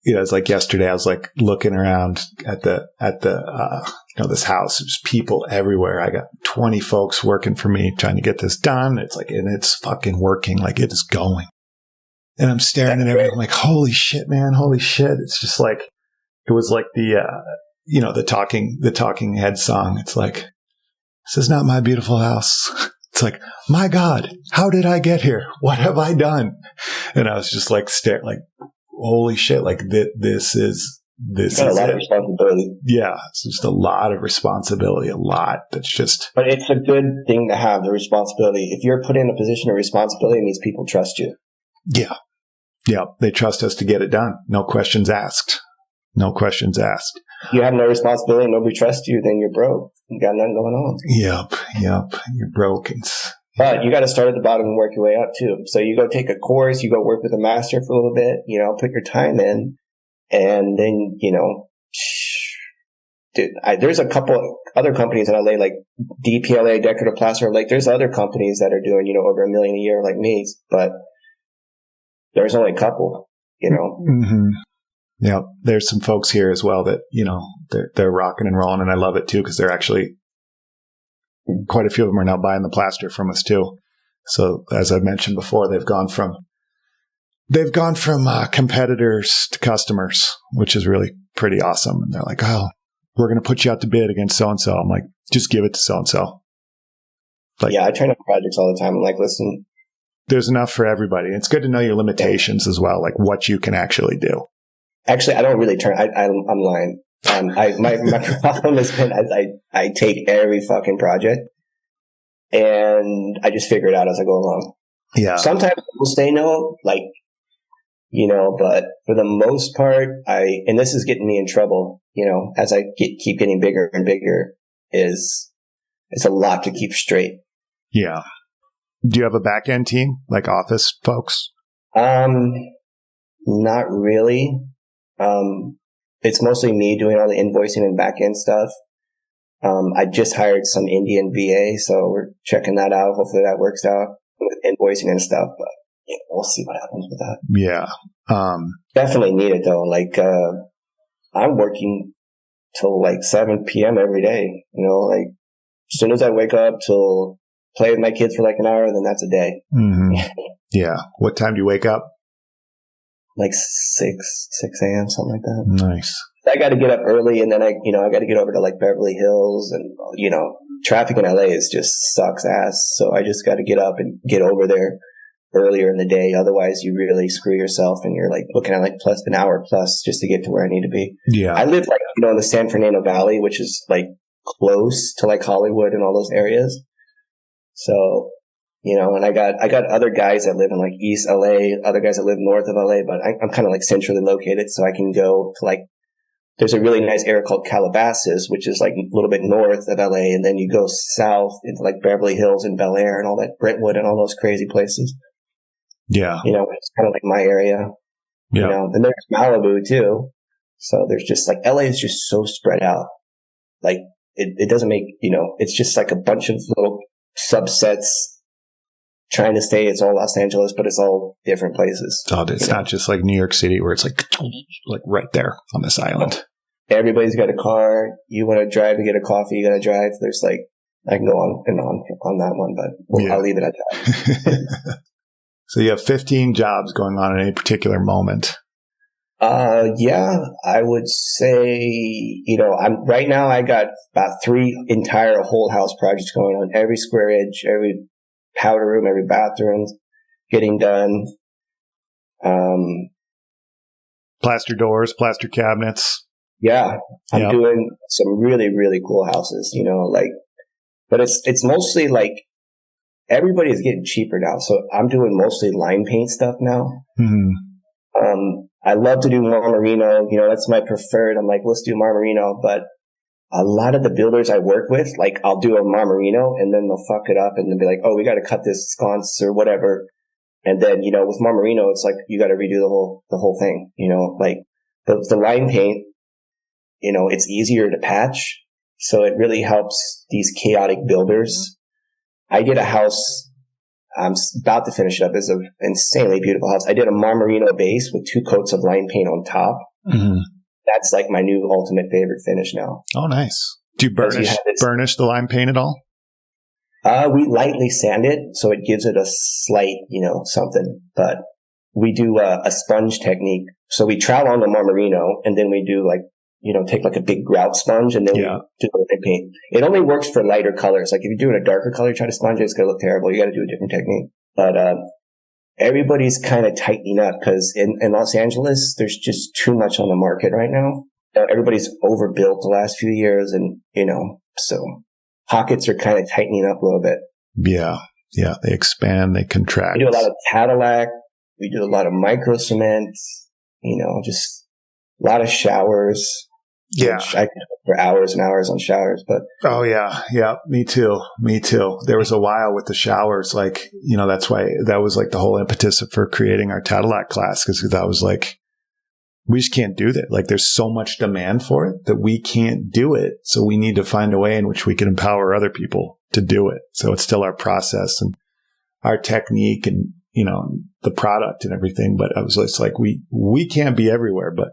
A: it's like yesterday I was like looking around at this house. There's people everywhere. I got 20 folks working for me trying to get this done. It's like, and it's fucking working. Like it is going. And I'm staring at everything. I'm like, holy shit, man. Holy shit. It's just like, it was like the talking head song. It's like, this is not my beautiful house. It's like, my God, how did I get here? What have I done? And I was just like staring, like, holy shit, like this is
B: a lot of responsibility.
A: Yeah, it's just a lot of responsibility, a lot. That's just.
B: But it's a good thing to have the responsibility. If you're put in a position of responsibility, it means people trust you.
A: Yeah, they trust us to get it done. No questions asked. If
B: you have no responsibility, nobody trusts you, then you're broke. You got nothing going on.
A: Yep, you're broke.
B: But you got to start at the bottom and work your way up too. So you go take a course, you go work with a master for a little bit, put your time in, and then, dude, there's a couple other companies in LA, like DPLA, Decorative Plaster. Like there's other companies that are doing, over $1 million a year like me, but there's only a couple,
A: Mm-hmm. Yeah. There's some folks here as well that, they're rocking and rolling, and I love it too, because they're actually, quite a few of them are now buying the plaster from us too. So as I've mentioned before, they've gone from competitors to customers, which is really pretty awesome. And they're like, oh, we're going to put you out to bid against so-and-so. I'm like, just give it to so-and-so.
B: Yeah, I turn up projects all the time. I'm like, listen,
A: there's enough for everybody. It's good to know your limitations as well, like what you can actually do.
B: Actually, I don't really turn. I'm lying. My problem has been I take every fucking project and I just figure it out as I go along.
A: Yeah.
B: Sometimes people say no, like, but for the most part, and this is getting me in trouble, as I keep getting bigger and bigger, it's a lot to keep straight.
A: Yeah. Do you have a back end team, like office folks?
B: Not really. It's mostly me doing all the invoicing and back end stuff. I just hired some Indian VA, so we're checking that out. Hopefully that works out with invoicing and stuff, but we'll see what happens with that.
A: Yeah.
B: Definitely need it though. Like, I'm working till like 7 p.m. every day, like as soon as I wake up till play with my kids for like an hour, then that's a day.
A: Mm-hmm. Yeah. What time do you wake up?
B: Like 6 a.m., something like that.
A: Nice.
B: I got to get up early, and then I got to get over to like Beverly Hills, and traffic in LA just sucks ass. So I just got to get up and get over there earlier in the day. Otherwise, you really screw yourself, and you're like looking at like plus an hour plus just to get to where I need to be.
A: Yeah.
B: I live like, in the San Fernando Valley, which is like close to like Hollywood and all those areas. So, and I got other guys that live in like East LA, other guys that live north of LA, but I'm kind of like centrally located. So I can go to like, there's a really nice area called Calabasas, which is like a little bit north of LA. And then you go south into like Beverly Hills and Bel Air and all that, Brentwood and all those crazy places.
A: Yeah.
B: It's kind of like my area, and there's Malibu too. So there's just like, LA is just so spread out. Like it doesn't make, it's just like a bunch of little subsets trying to say it's all Los Angeles, but it's all different places.
A: Oh, it's not just like New York City where it's like right there on this island.
B: Everybody's got a car. You want to drive to get a coffee, you got to drive. There's like, I can go on and on that one, but I'll leave it at that.
A: So you have 15 jobs going on at any particular moment.
B: Yeah, I would say, right now I got about 3 entire whole house projects going on. Every square inch, every powder room, every bathroom getting done.
A: Plaster doors, plaster cabinets.
B: Yeah, I'm doing some really, really cool houses, but it's mostly like everybody's getting cheaper now. So I'm doing mostly line paint stuff now.
A: Mm-hmm.
B: I love to do Marmarino. That's my preferred. I'm like, let's do Marmarino. But a lot of the builders I work with, like I'll do a Marmarino and then they'll fuck it up and they'll be like, oh, we got to cut this sconce or whatever. And then, with Marmarino, it's like, you got to redo the whole thing, like the line paint, it's easier to patch. So it really helps these chaotic builders. I did a house. I'm about to finish it up. It's an insanely beautiful house. I did a Marmarino base with 2 coats of line paint on top.
A: Mm-hmm.
B: That's like my new ultimate favorite finish now.
A: Oh, nice. Do you burnish the lime paint at all?
B: We lightly sand it, so it gives it a slight, something. But we do a sponge technique. So we trowel on the Marmarino, and then we do like, take like a big grout sponge, and then we do the lime paint. It only works for lighter colors. Like if you're doing a darker color, try to sponge it, it's going to look terrible. You got to do a different technique. But everybody's kind of tightening up because in Los Angeles, there's just too much on the market right now. Everybody's overbuilt the last few years, and so pockets are kind of tightening up a little bit.
A: Yeah. They expand, they contract.
B: We do a lot of Cadillac. We do a lot of micro cement. Just a lot of showers.
A: Yeah.
B: I could go for hours and hours on showers, but.
A: Oh, yeah. Yeah. Me too. There was a while with the showers, like, that's why that was like the whole impetus for creating our Cadillac class. Cause that was like, we just can't do that. Like there's so much demand for it that we can't do it. So we need to find a way in which we can empower other people to do it. So it's still our process and our technique and, the product and everything. But I was just like, we can't be everywhere, but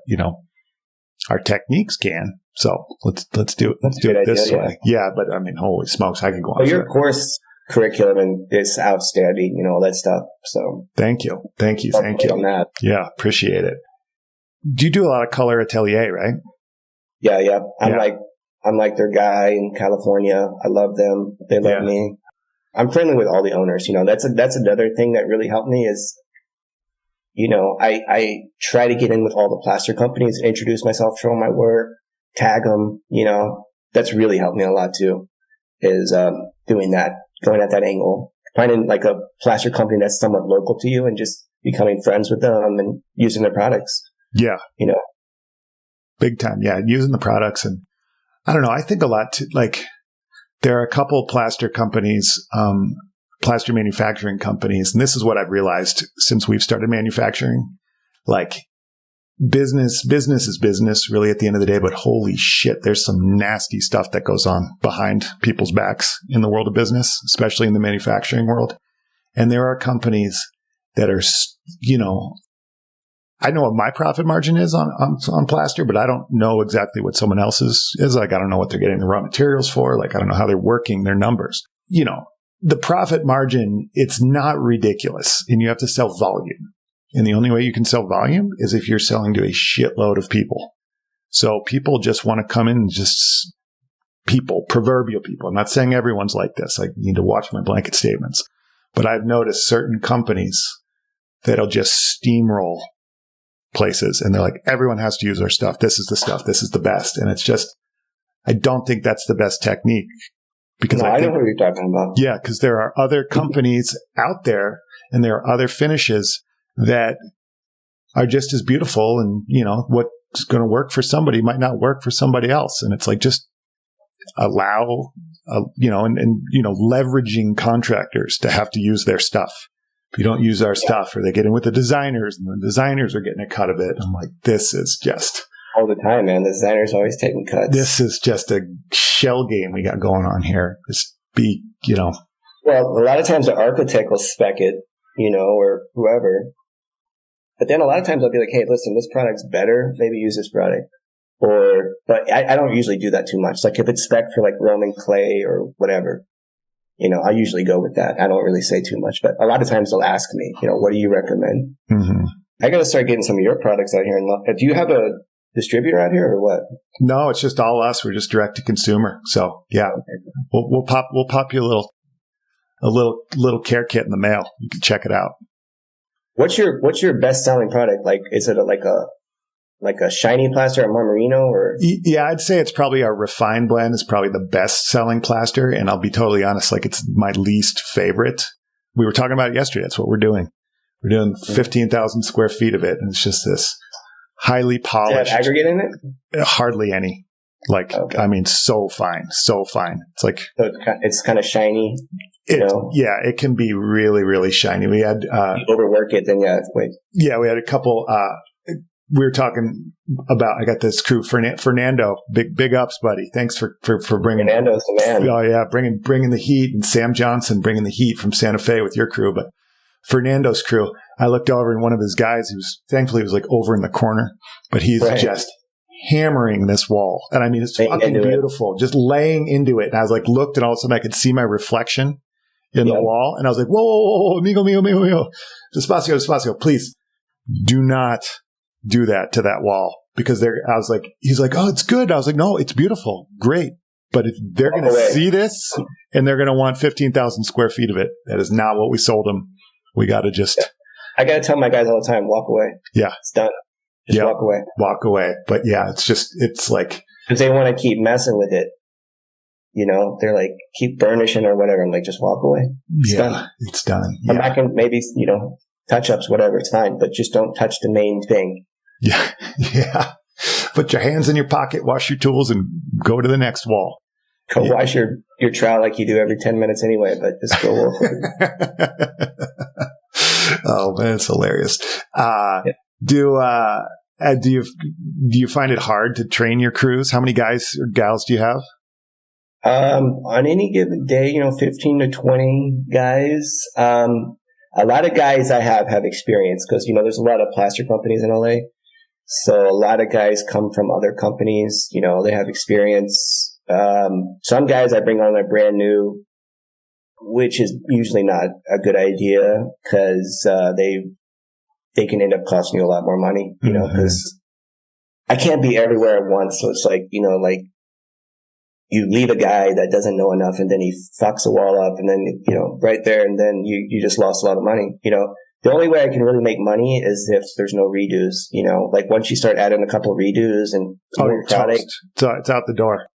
A: our techniques can. So let's do it. Let's do it this way. Yeah. But I mean, holy smokes, I could go on.
B: Well, your course curriculum is outstanding, all that stuff. So
A: thank you. On that. Yeah. Appreciate it. Do you do a lot of color atelier, right?
B: Yeah. I'm like their guy in California. I love them. They love me. I'm friendly with all the owners. That's another thing that really helped me is, I try to get in with all the plaster companies, introduce myself, show them my work, tag them, that's really helped me a lot too, is, doing that, going at that angle, finding like a plaster company that's somewhat local to you and just becoming friends with them and using their products.
A: Yeah. Big time. Yeah. Using the products. And I don't know. I think a lot to like, there are a couple plaster companies, plaster manufacturing companies. And this is what I've realized since we've started manufacturing, like business is business really at the end of the day, but holy shit, there's some nasty stuff that goes on behind people's backs in the world of business, especially in the manufacturing world. And there are companies that are, I know what my profit margin is on plaster, but I don't know exactly what someone else's is. Like, I don't know what they're getting the raw materials for. Like, I don't know how they're working their numbers. The profit margin, it's not ridiculous, and you have to sell volume. And the only way you can sell volume is if you're selling to a shitload of people. So people just want to come in and just proverbial people. I'm not saying everyone's like this. I need to watch my blanket statements. But I've noticed certain companies that'll just steamroll places, and they're like, everyone has to use our stuff. This is the stuff. This is the best. And it's just, I don't think that's the best technique. Because
B: I know what you're talking about.
A: Yeah, because there are other companies out there, and there are other finishes that are just as beautiful, and what's going to work for somebody might not work for somebody else. And it's like, just allow, leveraging contractors to have to use their stuff. If you don't use our stuff, or they get in with the designers, and the designers are getting a cut of it. I'm like, this is just
B: all the time, man. The designers always taking cuts.
A: This is just a shell game we got going on here. Just be,
B: Well, a lot of times the architect will spec it, or whoever. But then a lot of times I'll be like, hey, listen, this product's better. Maybe use this product. But I don't usually do that too much. Like if it's spec for like Roman clay or whatever, I usually go with that. I don't really say too much, but a lot of times they'll ask me, what do you recommend? Mm-hmm. I got to start getting some of your products out here. Do you have a distributor out here or what?
A: No, it's just all us. We're just direct to consumer. So yeah, okay. We'll pop you a little care kit in the mail. You can check it out.
B: What's your best selling product? Like, is it like a shiny plaster, a Marmorino, or?
A: Yeah, I'd say it's probably our refined blend is probably the best selling plaster. And I'll be totally honest, like it's my least favorite. We were talking about it yesterday. That's what we're doing. We're doing 15,000 square feet of it. And it's just this highly polished.
B: Does it have aggregate in it?
A: Hardly any. Like, okay. I mean, so fine. It's like.
B: So it's kind of shiny.
A: Yeah, it can be really, really shiny. We had.
B: You overwork it, then wait.
A: Yeah, we had a couple. We were talking about. I got this crew, Fernando. Big ups, buddy. Thanks for bringing.
B: Fernando's the man.
A: Oh yeah, bringing the heat, and Sam Johnson bringing the heat from Santa Fe with your crew. But Fernando's crew, I looked over, and one of his guys, thankfully was like over in the corner, but he's just hammering this wall, and I mean it's fucking beautiful, just laying into it. And I was like, looked, and all of a sudden I could see my reflection in the wall, and I was like, whoa, amigo, despacio, please do not do that to that wall, because he's like, oh, it's good. I was like, no, it's beautiful, great, but if they're going to see this and they're going to want 15,000 square feet of it, that is not what we sold them. We got to just.
B: I got to tell my guys all the time, walk away.
A: Yeah,
B: it's done. Just
A: walk away. But yeah, it's like
B: because they want to keep messing with it. They're like, keep burnishing or whatever. I'm like, just walk away. It's done.
A: It's done. Yeah.
B: I'm not going to maybe, touch-ups, whatever. It's fine, but just don't touch the main thing.
A: Yeah. Yeah. Put your hands in your pocket, wash your tools, and go to the next wall.
B: Go wash your trowel like you do every 10 minutes anyway, but just go work.
A: Oh man, it's hilarious. Do you find it hard to train your crews? How many guys or gals do you have?
B: On any given day, 15 to 20 guys. A lot of guys I have experience because, there's a lot of plaster companies in LA. So a lot of guys come from other companies, they have experience. Some guys I bring on are brand new, which is usually not a good idea because, they can end up costing you a lot more money, because I can't be everywhere at once. So it's like, you leave a guy that doesn't know enough and then he fucks the wall up and then, right there. And then you just lost a lot of money. The only way I can really make money is if there's no redos, like once you start adding a couple of redos and more product.
A: So it's out the door.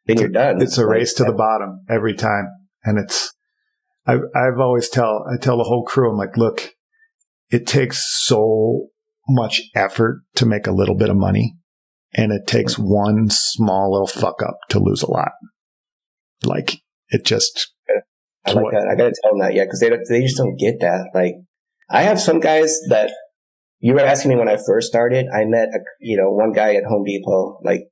B: Then you're done.
A: It's a race to the bottom every time. And I've always I tell the whole crew, I'm like, look, it takes so much effort to make a little bit of money. And it takes one small little fuck up to lose a lot. Like it just.
B: I like that. I got to tell them that, because they just don't get that. Like I have some guys that you were asking me when I first started. I met one guy at Home Depot. Like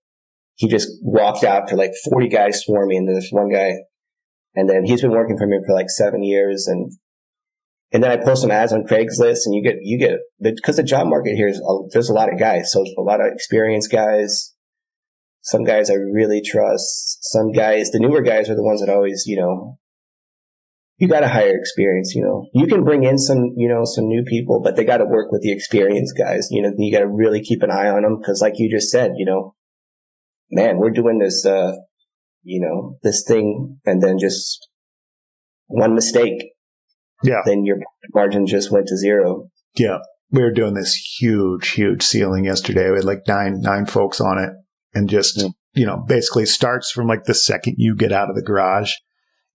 B: he just walked out to like 40 guys swarming, and there's one guy, and then he's been working for me for like 7 years, and then I post some ads on Craigslist, and you get because the job market here there's a lot of guys, so a lot of experienced guys. Some guys I really trust. Some guys, the newer guys, are the ones that always, you got to hire experience. You can bring in some new people, but they got to work with the experienced guys. You got to really keep an eye on them because, like you just said, man, we're doing this, this thing, and then just one mistake.
A: Yeah.
B: then your margin just went to zero.
A: Yeah. We were doing this huge ceiling yesterday. We had like nine folks on it, and just, basically starts from like the second you get out of the garage,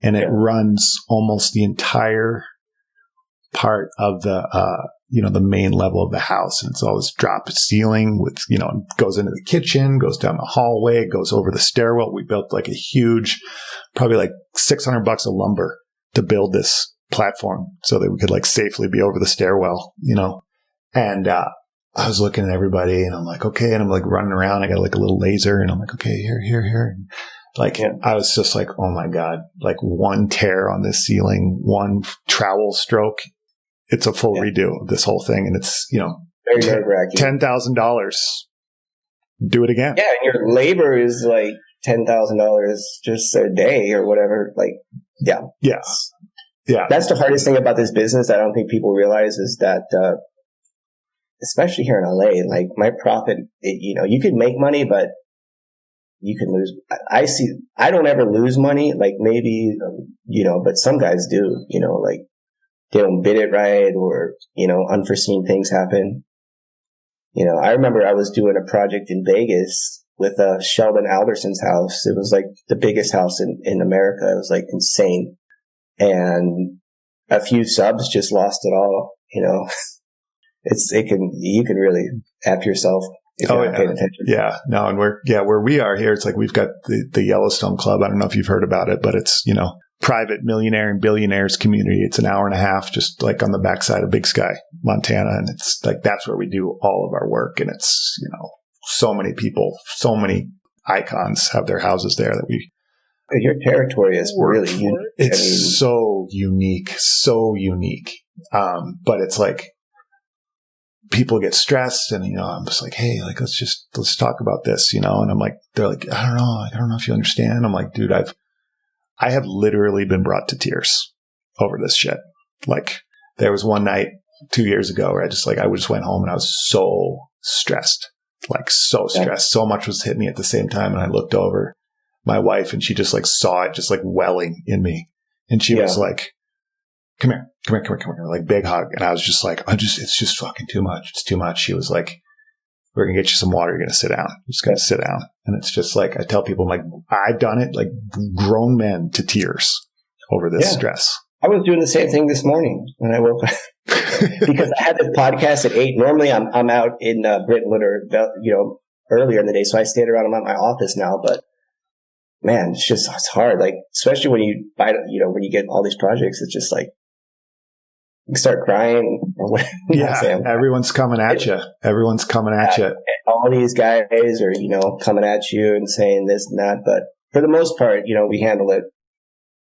A: and it runs almost the entire part of the, the main level of the house. And it's all this drop ceiling with, it goes into the kitchen, goes down the hallway, goes over the stairwell. We built like a huge, probably like $600 of lumber to build this platform so that we could like safely be over the stairwell, And I was looking at everybody, and I'm like, okay. And I'm like running around. I got like a little laser, and I'm like, okay, here. And I was just like, oh my God, like one tear on this ceiling, one trowel stroke. It's a full redo of this whole thing. And it's,
B: very nerve-wracking.
A: $10,000. Do it again.
B: Yeah. And your labor is like $10,000 just a day or whatever. Like, yeah.
A: Yes. Yeah.
B: That's the hardest thing about this business. I don't think people realize is that, especially here in LA, like my profit, you could make money, but you can lose. I don't ever lose money. Like maybe, but some guys do, like they don't bid it right, or, unforeseen things happen. I remember I was doing a project in Vegas with Sheldon Alderson's house. It was like the biggest house in America. It was like insane. And a few subs just lost it all, you can really F yourself if you're not paying attention.
A: Yeah. No, and where we are here, it's like we've got the Yellowstone Club. I don't know if you've heard about it, but it's, private millionaire and billionaires community. It's an hour and a half just like on the backside of Big Sky, Montana. And it's like, that's where we do all of our work. And it's, so many people, so many icons have their houses there that we.
B: Your territory is really unique.
A: It's so unique. But it's like, people get stressed, and I'm just like, hey, like let's talk about this, and I'm like, they're like, I don't know if you understand. I'm like, dude, I have literally been brought to tears over this shit. Like, there was one night 2 years ago where I just went home and I was so stressed, so much was hitting me at the same time, and I looked over my wife, and she just like saw it just like welling in me, and she was like, come here, like big hug. And I was just like, it's just fucking too much. It's too much. She was like, we're going to get you some water. You're going to sit down. You're just going to sit down. And it's just like, I tell people, I'm like, I've done it, like grown men to tears over this stress.
B: I was doing the same thing this morning when I woke up because I had this podcast at 8. Normally I'm out in Brentwood or, earlier in the day. So I stayed around. I'm at my office now, but man, it's hard. Like, especially when you when you get all these projects, it's just like, you start crying.
A: Everyone's coming at you.
B: All these guys are, coming at you and saying this and that. But for the most part, we handle it.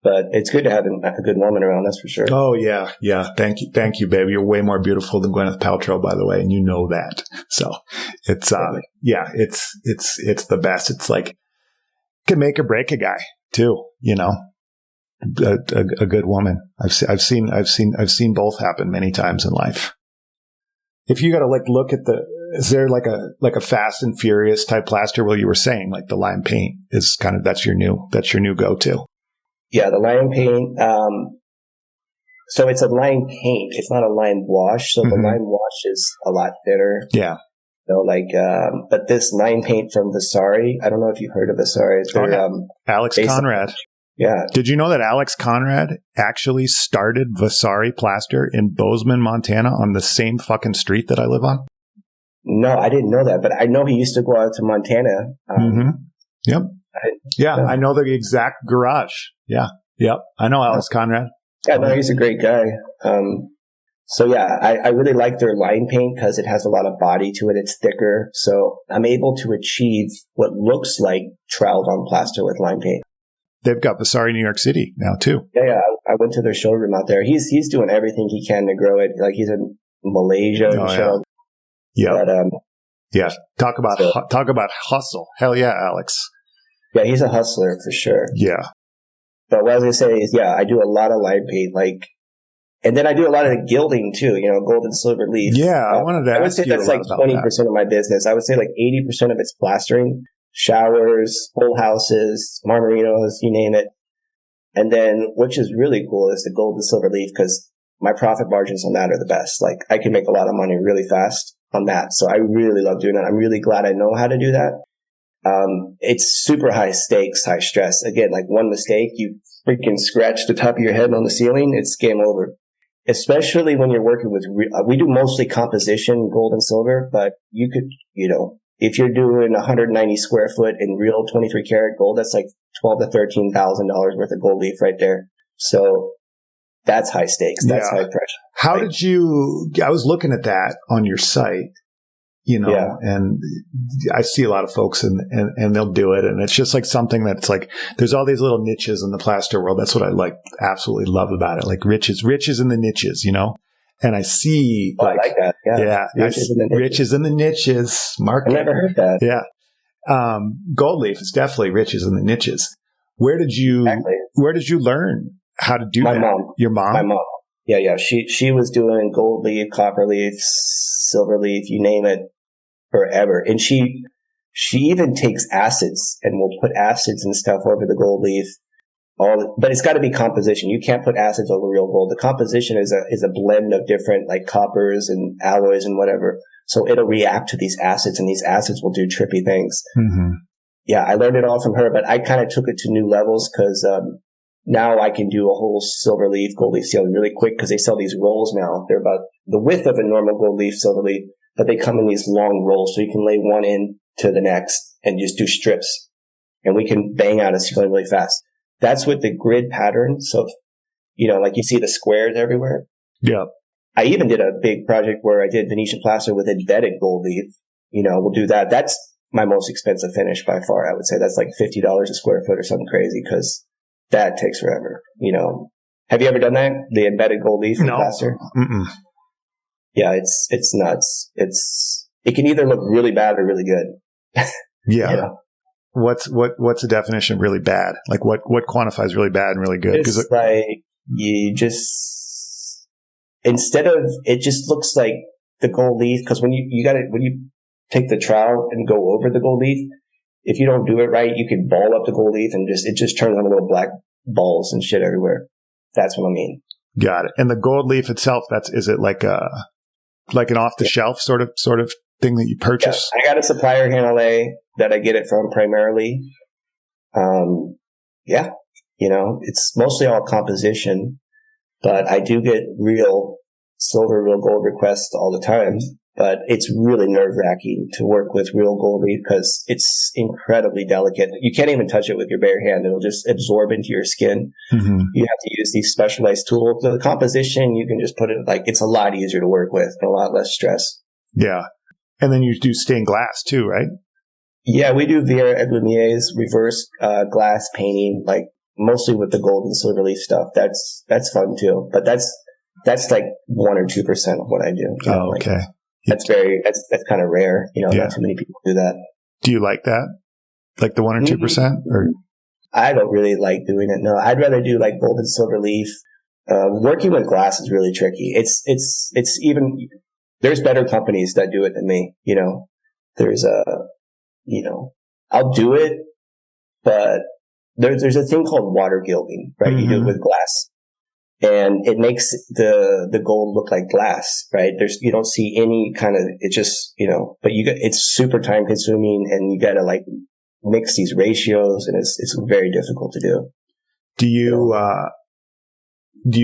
B: But it's good to have a good woman around, that's for sure.
A: Oh, yeah. Yeah. Thank you, baby. You're way more beautiful than Gwyneth Paltrow, by the way, and you know that. So it's, it's the best. It's like, it can make or break a guy too, a good woman. I've seen both happen many times in life. If you got to like look at is there like a Fast and Furious type plaster? Well, you were saying like the lime paint is kind of, that's your new go-to.
B: Yeah. The lime paint. So it's a lime paint. It's not a lime wash. So the lime wash is a lot thinner.
A: Yeah.
B: But this lime paint from Vasari, I don't know if you've heard of Vasari.
A: Alex Conrad.
B: Yeah.
A: Did you know that Alex Conrad actually started Vasari Plaster in Bozeman, Montana on the same fucking street that I live on?
B: No, I didn't know that, but I know he used to go out to Montana.
A: Yep. I know the exact garage. Yeah. Yep. I know Alex Conrad.
B: Yeah, no, he's a great guy. I really like their lime paint because it has a lot of body to it. It's thicker. So I'm able to achieve what looks like troweled on plaster with lime paint.
A: They've got Vasari New York City now too.
B: Yeah. I went to their showroom out there. He's doing everything he can to grow it. Like he's in Malaysia.
A: Yeah. Yeah. Talk about hustle. Hell yeah, Alex.
B: Yeah, he's a hustler for sure.
A: Yeah.
B: But what I was going to say is, I do a lot of lime paint, and then I do a lot of the gilding too, gold and silver leaf.
A: Yeah, I wanted to ask you.
B: I would say that's like 20% of my business. I would say like 80% of it's plastering, showers, whole houses, marmarinos, you name it. And then, which is really cool, is the gold and silver leaf, because my profit margins on that are the best. Like I can make a lot of money really fast on that. So I really love doing that. I'm really glad I know how to do that. It's super high stakes, high stress. Again, like one mistake, you freaking scratch the top of your head on the ceiling, it's game over. Especially when you're working with, we do mostly composition, gold and silver, but you could, if you're doing 190 square foot in real 23 karat gold, that's like $12,000 to $13,000 worth of gold leaf right there. So that's high stakes. That's high pressure.
A: How did you, I was looking at that on your site, and I see a lot of folks and they'll do it. And it's just like something that's like, there's all these little niches in the plaster world. That's what I absolutely love about it. Like riches in the niches, And I see
B: I like that. Yeah.
A: Riches in the niches. Market.
B: I never heard that.
A: Yeah. Gold leaf is definitely riches in the niches. Where did you learn how to do that?
B: Mom.
A: Your mom?
B: My mom. Yeah. She was doing gold leaf, copper leaf, silver leaf, you name it, forever. And she even takes acids and will put acids and stuff over the gold leaf. But it's got to be composition. You can't put acids over real gold. The composition is a blend of different like coppers and alloys and whatever. So it'll react to these acids, and these acids will do trippy things.
A: Mm-hmm.
B: Yeah, I learned it all from her, but I kind of took it to new levels because now I can do a whole silver leaf, gold leaf ceiling really quick because they sell these rolls now. They're about the width of a normal gold leaf, silver leaf, but they come in these long rolls, so you can lay one in to the next and just do strips, and we can bang out a ceiling really fast. That's with the grid pattern. So, like you see the squares everywhere. Yeah. I even did a big project where I did Venetian plaster with embedded gold leaf. We'll do that. That's my most expensive finish by far. I would say that's like $50 a square foot or something crazy because that takes forever. Have you ever done that? The embedded gold leaf in plaster?
A: Mm-mm.
B: Yeah, it's nuts. It can either look really bad or really good.
A: Yeah. What's the definition of really bad? Like what quantifies really bad and really good?
B: It's like you just, instead of, it just looks like the gold leaf. Cause when you take the trowel and go over the gold leaf, if you don't do it right, you can ball up the gold leaf and it just turns on little black balls and shit everywhere. That's what I mean.
A: Got it. And the gold leaf itself, is it like an off the shelf sort of thing that you purchase?
B: Yeah, I got a supplier here in LA that I get it from primarily. It's mostly all composition, but I do get real silver, real gold requests all the time. But it's really nerve-wracking to work with real gold leaf because it's incredibly delicate. You can't even touch it with your bare hand. It'll just absorb into your skin. Mm-hmm. You have to use these specialized tools. The composition, you can just put it it's a lot easier to work with and a lot less stress.
A: Yeah. And then you do stained glass too, right?
B: Yeah, we do Vieira et Lumier's reverse glass painting, like mostly with the gold and silver leaf stuff. That's fun too. But that's like 1 or 2% of what I do.
A: Okay.
B: That's kind of rare. Not too many people do that.
A: Do you like that? Like the 1 or 2%? Or
B: I don't really like doing it. No, I'd rather do like gold and silver leaf. Working with glass is really tricky. It's even, there's better companies that do it than me. There's I'll do it, but there's a thing called water gilding, right? Mm-hmm. You do it with glass. And it makes the gold look like glass, right? You don't see any kind of, it just, but it's super time consuming and you gotta like mix these ratios and it's very difficult to do.
A: Do you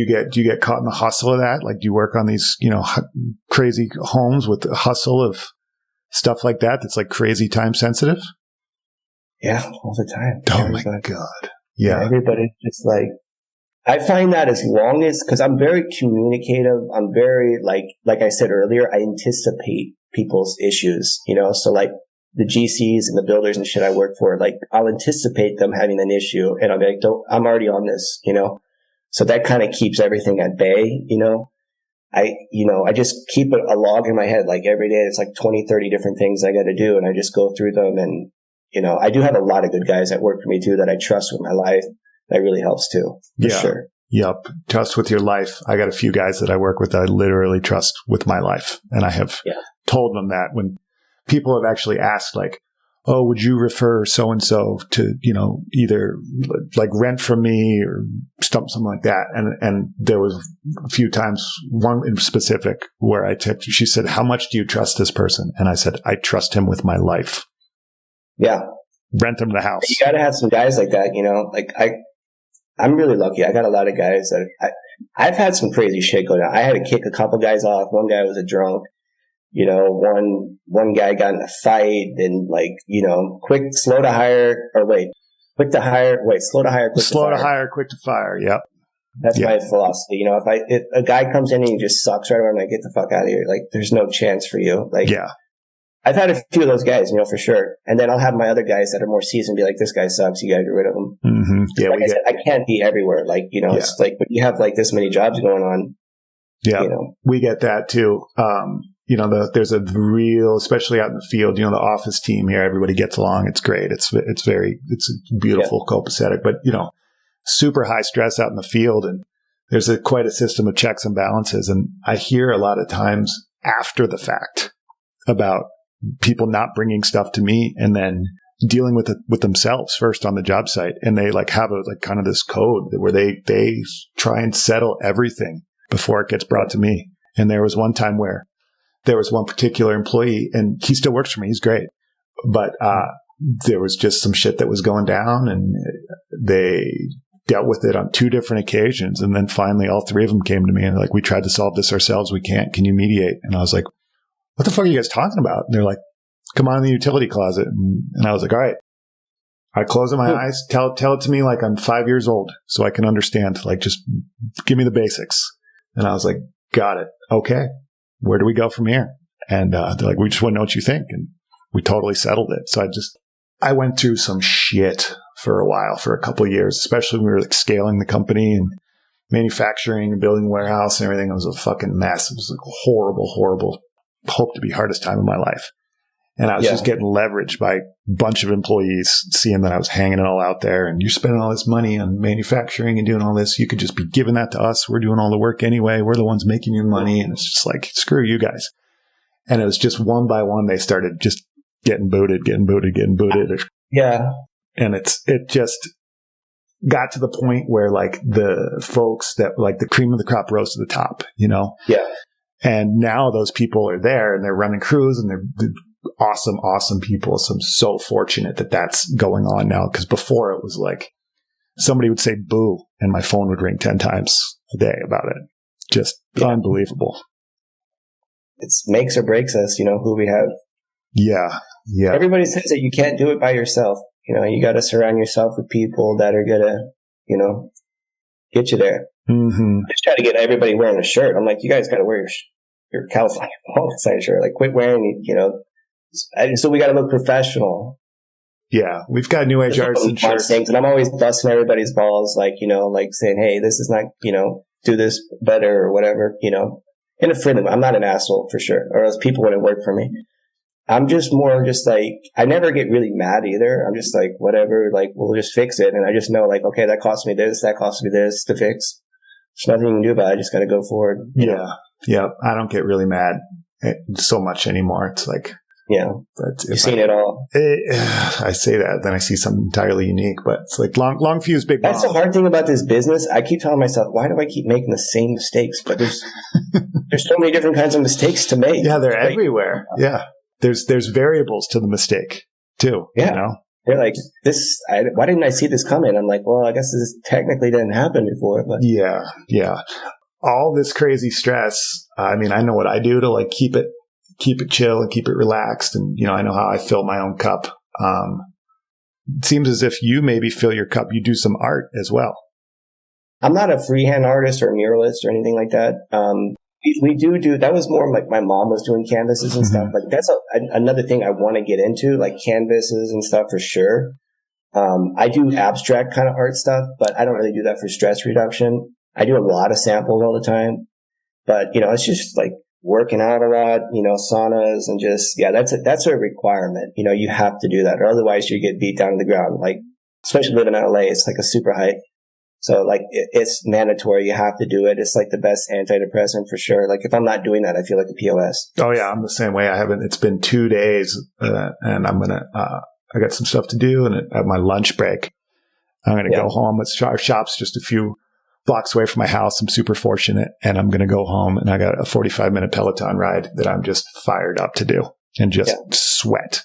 A: get caught in the hustle of that? Like do you work on these, crazy homes with the hustle of stuff like that? That's like crazy time sensitive?
B: Yeah, all the time.
A: Oh my God. Yeah.
B: Everybody's just like, I find that as long as, cause I'm very communicative, I'm very like I said earlier, I anticipate people's issues, so like the GCs and the builders and shit I work for, like I'll anticipate them having an issue and I'll be like, I'm already on this, so that kind of keeps everything at bay, I just keep a log in my head, like every day it's like 20, 30 different things I got to do. And I just go through them. And, I do have a lot of good guys that work for me too, that I trust with my life. That really helps too. For sure.
A: Yep. Trust with your life. I got a few guys that I work with that I literally trust with my life. And I have told them that when people have actually asked like, oh, would you refer so-and-so to, either like rent from me or something like that. And there was a few times, one in specific where I tipped, she said, how much do you trust this person? And I said, I trust him with my life.
B: Yeah.
A: Rent him the house.
B: You got to have some guys like that, like I'm really lucky. I got a lot of guys that I've had some crazy shit going on. I had to kick a couple guys off. One guy was a drunk. One guy got in a fight and slow to hire, quick to hire,
A: quick to fire. Yep.
B: That's my philosophy. If a guy comes in and he just sucks right away, I'm like, get the fuck out of here. Like, there's no chance for you. Like, yeah. I've had a few of those guys, for sure. And then I'll have my other guys that are more seasoned be like, this guy sucks. You got to get rid of him.
A: Mm-hmm. Yeah.
B: I can't be everywhere. It's like, but you have like this many jobs going on.
A: Yeah. We get that too. There's a real, especially out in the field, the office team here, everybody gets along. It's great. It's beautiful, copacetic, but, super high stress out in the field. And there's quite a system of checks and balances. And I hear a lot of times after the fact about people not bringing stuff to me and then dealing with it with themselves first on the job site. And they have kind of this code where they try and settle everything before it gets brought to me. And there was one time where there was one particular employee, and he still works for me. He's great. But there was just some shit that was going down, and they dealt with it on 2 different occasions. And then finally, all 3 of them came to me and we tried to solve this ourselves. We can't. Can you mediate? And I was like, what the fuck are you guys talking about? And they're like, come on in the utility closet. And I was like, all right. I close my eyes, tell it to me like I'm 5 years old so I can understand. Just give me the basics. And I was like, got it. Okay. Where do we go from here? And they're like, we just want to know what you think. And we totally settled it. So I went through some shit for a while, for a couple of years, especially when we were scaling the company and manufacturing and building a warehouse and everything. It was a fucking mess. It was a horrible, horrible, hope to be hardest time of my life. And I was just getting leveraged by a bunch of employees, seeing that I was hanging it all out there. And you're spending all this money on manufacturing and doing all this. You could just be giving that to us. We're doing all the work anyway. We're the ones making your money. And it's just like, screw you guys. And it was just one by one, they started just getting booted.
B: Yeah.
A: And it just got to the point where the folks that the cream of the crop rose to the top,
B: Yeah.
A: And now those people are there and they're running crews and they're awesome people. So I'm so fortunate that that's going on now. Because before it was somebody would say boo and my phone would ring 10 times a day about it. Just unbelievable.
B: It makes or breaks us, who we have.
A: Yeah. Yeah.
B: Everybody says that you can't do it by yourself. You got to surround yourself with people that are going to, get you there.
A: Mm-hmm.
B: I just try to get everybody wearing a shirt. I'm like, you guys got to wear your California sign shirt. Quit wearing, so we got to look professional.
A: Yeah. We've got new age artisan shirts.
B: And I'm always busting everybody's balls, saying, hey, this is not, do this better or whatever, in a freedom. I'm not an asshole for sure, or else people wouldn't work for me. I'm just more I never get really mad either. I'm just whatever, we'll just fix it. And I just know okay, that cost me this to fix. There's nothing you can do about it. I just got to go forward.
A: Yeah. Yeah. I don't get really mad so much anymore. It's
B: yeah.
A: But
B: you've seen it all.
A: I say that, then I see something entirely unique, but it's long fuse, big bomb.
B: That's the hard thing about this business. I keep telling myself, why do I keep making the same mistakes? But there's so many different kinds of mistakes to make.
A: Yeah. They're everywhere. Yeah. There's variables to the mistake too.
B: Yeah. They're like, why didn't I see this coming? I'm like, well, I guess this technically didn't happen before. But
A: yeah. Yeah. All this crazy stress. I mean, I know what I do to keep it chill and keep it relaxed. And, I know how I fill my own cup. It seems as if you maybe fill your cup. You do some art as well.
B: I'm not a freehand artist or a muralist or anything like that. We do that was more my mom was doing canvases and stuff. That's another thing I want to get into, canvases and stuff for sure. I do abstract kind of art stuff, but I don't really do that for stress reduction. I do a lot of samples all the time, but it's just working out a lot, saunas and just, that's a requirement. You have to do that or otherwise you get beat down to the ground. Especially living in LA, it's a super hike. So it's mandatory. You have to do it. It's the best antidepressant for sure. If I'm not doing that, I feel like a POS.
A: Oh yeah. I'm the same way. It's been 2 days, and I'm going to, I got some stuff to do. And at my lunch break, I'm going to go home. Our shop's just a few blocks away from my house. I'm super fortunate, and I'm going to go home, and I got a 45-minute Peloton ride that I'm just fired up to do and just sweat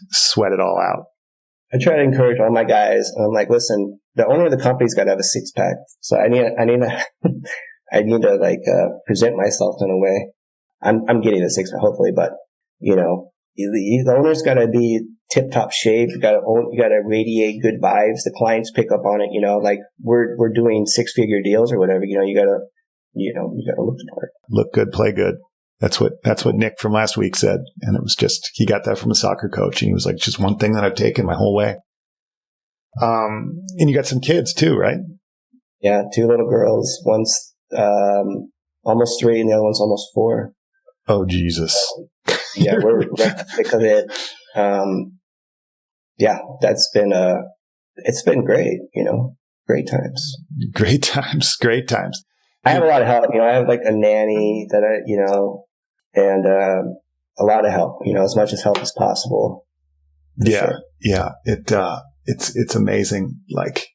A: it all out.
B: I try to encourage all my guys. And I'm like, listen, the owner of the company's got to have a 6-pack. So I need to like, present myself in a way. I'm getting a 6-pack, hopefully, but you know, the owner's got to be tip top shape. You got to radiate good vibes. The clients pick up on it. You know, like we're doing 6-figure deals or whatever. You know, you got to look the part.
A: Look good, play good. That's what Nick from last week said. And it was just, he got that from a soccer coach. And he was like, just one thing that I've taken my whole way. And you got some kids too, right?
B: Yeah. 2 little girls. One's, almost 3 and the other one's almost 4.
A: Oh, Jesus.
B: Yeah. We're right in the thick of it. That's been, it's been great, you know, great times.
A: Great times.
B: I have a lot of help. You know, I have like a nanny that and a lot of help, you know, as much as help as possible.
A: Yeah.
B: Sure.
A: Yeah. It's amazing. Like,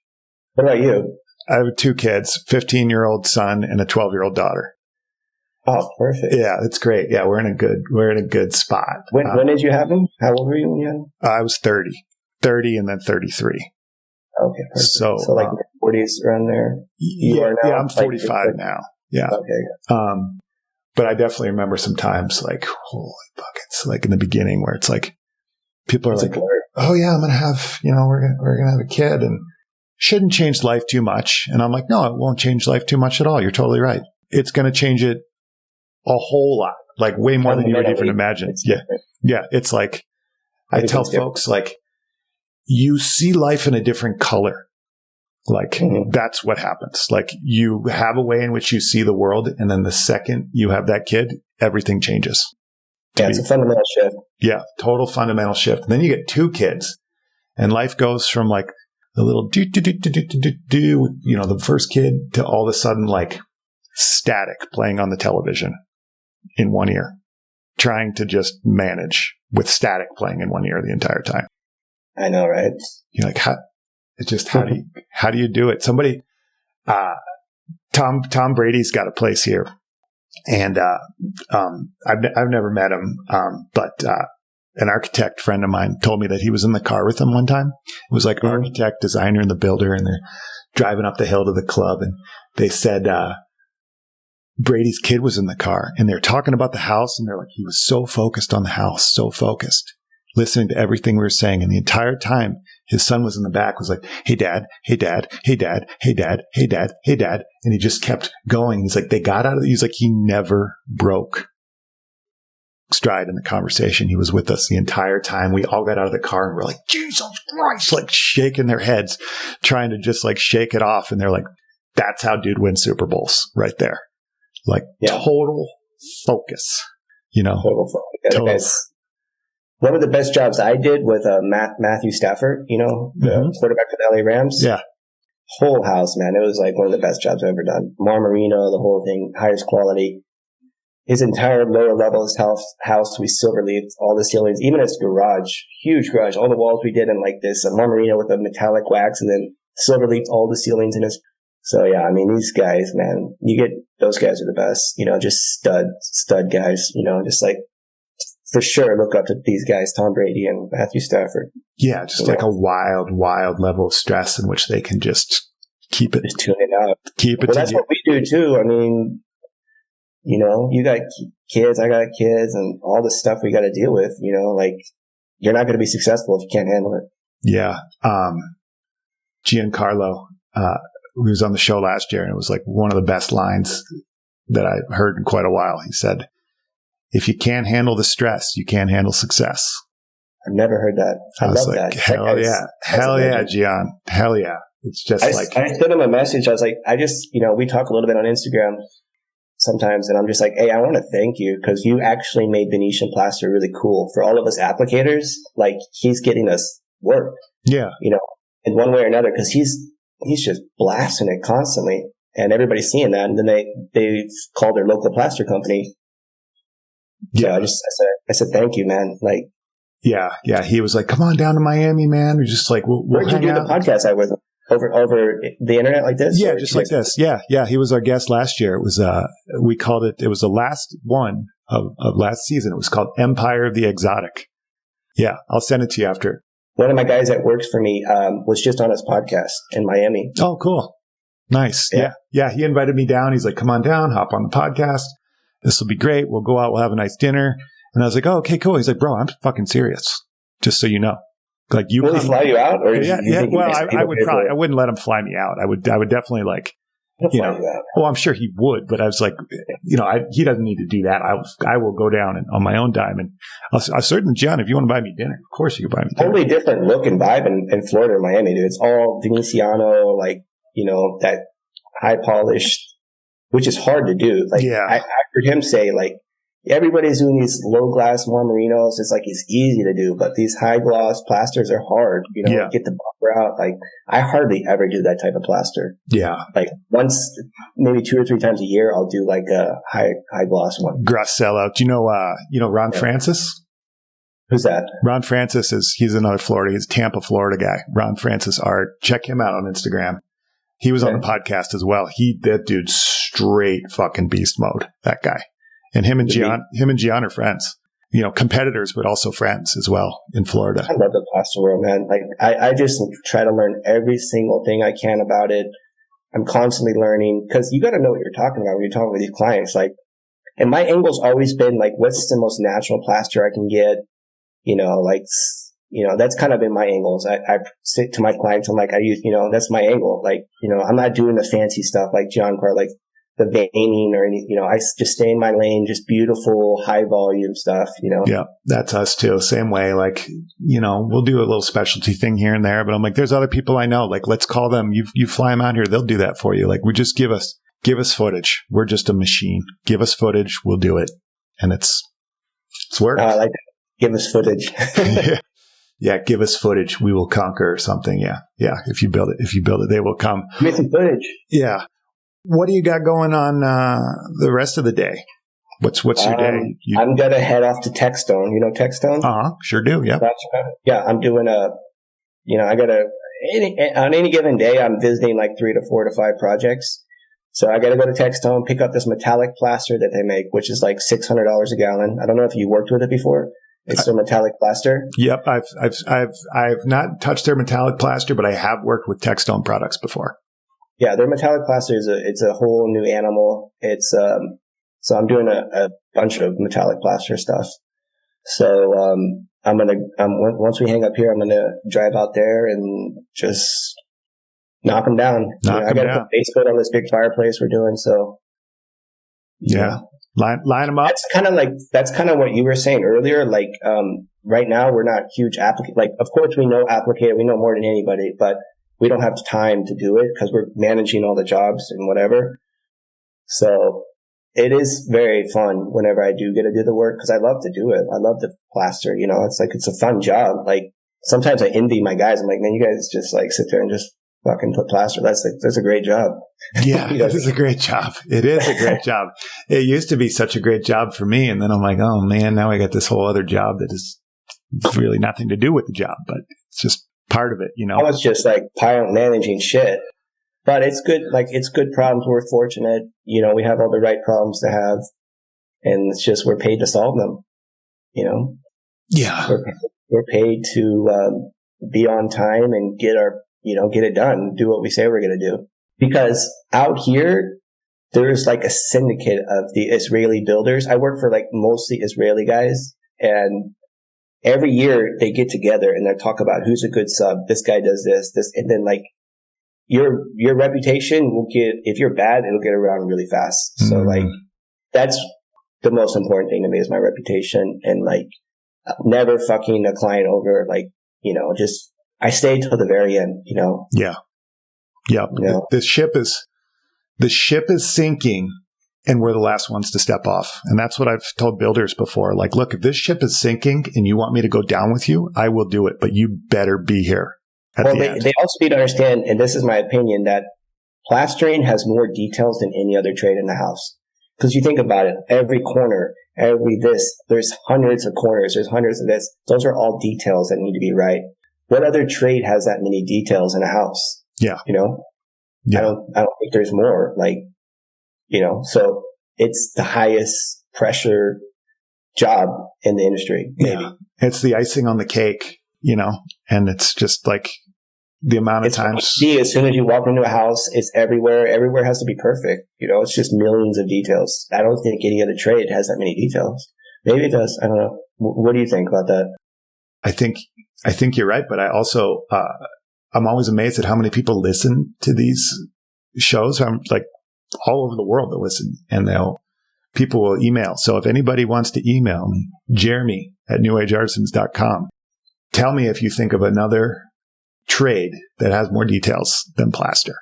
B: what about you?
A: I have 2 kids, 15-year-old son and a 12-year-old daughter.
B: Oh, perfect.
A: Yeah, it's great. Yeah, we're in a good spot.
B: When did you have them? How old were you when you had them?
A: I was 30 and then 33.
B: Okay. Perfect. So like 40s around there.
A: Yeah, I'm 45 now. Yeah.
B: Okay.
A: But I definitely remember some times like, holy buckets, like in the beginning where it's like, people are like, oh yeah, I'm going to have, you know, we're going to have a kid and shouldn't change life too much. And I'm like, no, it won't change life too much at all. You're totally right. It's going to change it a whole lot, like way more than you would even imagine. Yeah. Yeah. It's like, I tell folks like, you see life in a different color. Like that's what happens. Like you have a way in which you see the world. And then the second you have that kid, everything changes.
B: Yeah. It's a fundamental shift.
A: Yeah. Total fundamental shift. And then you get 2 kids and life goes from like the little do, you know, the first kid to all of a sudden like static playing on the television in one ear, trying to just manage with static playing in one ear the entire time.
B: I know, right?
A: You're like, how do you do it? Somebody, Tom Brady's got a place here, and I've never met him, but an architect friend of mine told me that he was in the car with him one time. It was like architect, designer, and the builder, and they're driving up the hill to the club, and they said Brady's kid was in the car, and they're talking about the house, and they're like, he was so focused on the house, so focused, listening to everything we were saying. And the entire time, his son was in the back, was like, hey, dad, hey, dad, hey, dad, hey, dad, hey, dad, hey, dad. And he just kept going. He's like, they got out of it. He's like, he never broke stride in the conversation. He was with us the entire time. We all got out of the car and we're like, Jesus Christ, like shaking their heads, trying to just like shake it off. And they're like, that's how dude wins Super Bowls right there. Like total focus, you know.
B: Total focus. One of the best jobs I did with Matthew Stafford, you know, the quarterback for the LA Rams. Yeah. Whole house, man. It was like one of the best jobs I've ever done. Marmarino, the whole thing, highest quality. His entire lower level of his house, we silver leafed all the ceilings, even his garage, huge garage. All the walls we did in like this Marmarino with a metallic wax, and then silver leafed all the ceilings in his. So yeah, I mean, these guys, man, those guys are the best, you know, just stud guys, you know, just like for sure look up to these guys, Tom Brady and Matthew Stafford.
A: Yeah. Just like a wild level of stress in which they can just keep it.
B: Just tune it out.
A: Keep it.
B: Well, that's what we do too. I mean, you know, you got kids, I got kids, and all the stuff we got to deal with, you know, like you're not going to be successful if you can't handle it.
A: Yeah. Giancarlo, who was on the show last year, and it was like one of the best lines that I heard in quite a while. He said, if you can't handle the stress, you can't handle success.
B: I've never heard that. I love
A: like,
B: that.
A: Hell yeah. Hell yeah, Gian. Hell yeah. It's just
B: I sent him a message. I was like, we talk a little bit on Instagram sometimes, and I'm just like, hey, I want to thank you because you actually made Venetian Plaster really cool for all of us applicators. Like, he's getting us work. Yeah. You know, in one way or another, because he's just blasting it constantly, and everybody's seeing that. And then they called their local plaster company. Yeah. So I said, thank you, man. Like,
A: Yeah. He was like, come on down to Miami, man. We're just like, we'll
B: Where'd you
A: hang
B: do
A: out.
B: the podcast with? Over the internet like this?
A: Yeah, just like this. Yeah. He was our guest last year. It was, we called it, it was the last one of last season. It was called Empire of the Exotic. Yeah. I'll send it to you after.
B: One of my guys that works for me was just on his podcast in Miami.
A: Oh, cool. Nice. Yeah. He invited me down. He's like, come on down, hop on the podcast. This will be great. We'll go out. We'll have a nice dinner. And I was like, oh, okay, cool. He's like, bro, I'm fucking serious. Just so you know. Like you
B: will he fly you out? Or
A: yeah. Well, I would probably, I wouldn't let him fly me out. I would definitely like, you know, well, I'm sure he would, but I was like, you know, he doesn't need to do that. I will go down on my own dime, and I'll certainly, John, if you want to buy me dinner, of course you can buy me dinner.
B: Totally different look and vibe in Florida or Miami, dude. It's all Venetiano, like, you know, that high polished, which is hard to do. Like, I heard him say, like, everybody's doing these low glass Marmarinos. It's like, it's easy to do, but these high gloss plasters are hard, you know, get the buffer out. Like, I hardly ever do that type of plaster.
A: Yeah.
B: Like once, maybe 2 or 3 times a year, I'll do like a high gloss one.
A: Grossello. Do you know Ron Francis?
B: Who's that?
A: Ron Francis he's another Florida. He's a Tampa, Florida guy. Ron Francis Art. Check him out on Instagram. He was on the podcast as well. That dude's straight fucking beast mode, that guy. And him and Gian are friends, you know, competitors, but also friends as well in Florida.
B: I love the plaster world, man. Like, I just try to learn every single thing I can about it. I'm constantly learning because you got to know what you're talking about when you're talking with these clients. Like, and my angle's always been like, what's the most natural plaster I can get? You know, like, you know, that's kind of been my angles. I say to my clients, I'm like, that's my angle. Like, you know, I'm not doing the fancy stuff like John Carr, like the veining or any, you know, I just stay in my lane, just beautiful, high volume stuff, you know?
A: Yeah, that's us too. Same way. Like, you know, we'll do a little specialty thing here and there, but I'm like, there's other people I know. Like, let's call them. You fly them out here. They'll do that for you. Like, we just give us footage. We're just a machine. Give us footage. We'll do it. And it's worked.
B: I like that. Give us footage.
A: Yeah. Give us footage. We will conquer or something. Yeah. If you build it, they will come.
B: Missing footage.
A: Yeah. What do you got going on the rest of the day? What's your day?
B: I'm going to head off to Techstone. You know Techstone?
A: Sure do. Yeah.
B: Yeah. I'm doing on any given day, I'm visiting like 3 to 4 to 5 projects. So I got to go to Techstone, pick up this metallic plaster that they make, which is like $600 a gallon. I don't know if you worked with it before. It's a metallic plaster.
A: Yep. I've not touched their metallic plaster, but I have worked with Techstone products before. Yeah,
B: their metallic plaster it's a whole new animal. It's so I'm doing a bunch of metallic plaster stuff. So once we hang up here, I'm gonna drive out there and just knock them down. I got to put base coat on this big fireplace we're doing. So
A: yeah, line them up.
B: That's kind of what you were saying earlier. Like right now we're not huge applicant. Like of course we know applicator, we know more than anybody, but we don't have time to do it because we're managing all the jobs and whatever. So it is very fun whenever I do get to do the work because I love to do it. I love the plaster, you know, it's a fun job. Like sometimes I envy my guys. I'm like, man, you guys just like sit there and just fucking put plaster. That's a great job.
A: Yeah, it is a great job. It is a great job. It used to be such a great job for me. And then I'm like, oh man, now I got this whole other job that is really nothing to do with the job, but it's just part of it, you know.
B: I was just like managing shit, but it's good. Like it's good problems. We're fortunate, you know. We have all the right problems to have, and it's just we're paid to solve them. You know.
A: Yeah.
B: We're paid to be on time and get it done. Do what we say we're going to do. Because out here, there's like a syndicate of the Israeli builders. I work for like mostly Israeli guys, and every year they get together and they talk about who's a good sub. This guy does this, and then like your reputation will if you're bad, it'll get around really fast. So like that's the most important thing to me is my reputation and like never fucking a client over. Like, you know, just I stay till the very end, you know?
A: Yeah. Yeah. You know? The ship is sinking. And we're the last ones to step off. And that's what I've told builders before. Like, look, if this ship is sinking and you want me to go down with you, I will do it. But you better be here at the end.
B: They also need to understand, and this is my opinion, that plastering has more details than any other trade in the house. Because you think about it, every corner, every this, there's hundreds of corners, there's hundreds of this. Those are all details that need to be right. What other trade has that many details in a house?
A: Yeah.
B: You know?
A: Yeah.
B: I don't think there's more. Like, you know, so it's the highest pressure job in the industry, maybe.
A: Yeah. It's the icing on the cake, you know, and it's just like the amount of times.
B: See, as soon as you walk into a house, it's everywhere. Everywhere has to be perfect. You know, it's just millions of details. I don't think any other trade has that many details. Maybe it does. I don't know. What do you think about that?
A: I think you're right, but I also, I'm always amazed at how many people listen to these shows. I'm like all over the world that listen, and people will email. So if anybody wants to email me, jeremy@newageartisans.com, tell me if you think of another trade that has more details than plaster.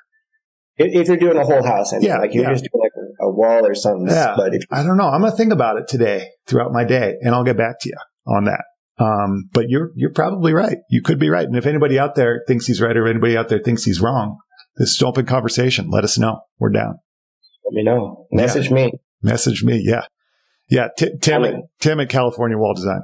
B: If you're doing a whole house, I mean, like you're just doing like a wall or something.
A: Yeah.
B: But
A: I don't know. I'm going to think about it today throughout my day, and I'll get back to you on that. But you're probably right. You could be right. And if anybody out there thinks he's right or anybody out there thinks he's wrong, this is an open conversation. Let us know. We're down.
B: Let me know. Message me.
A: Message me. Yeah. Yeah. Tim at California Wall Design.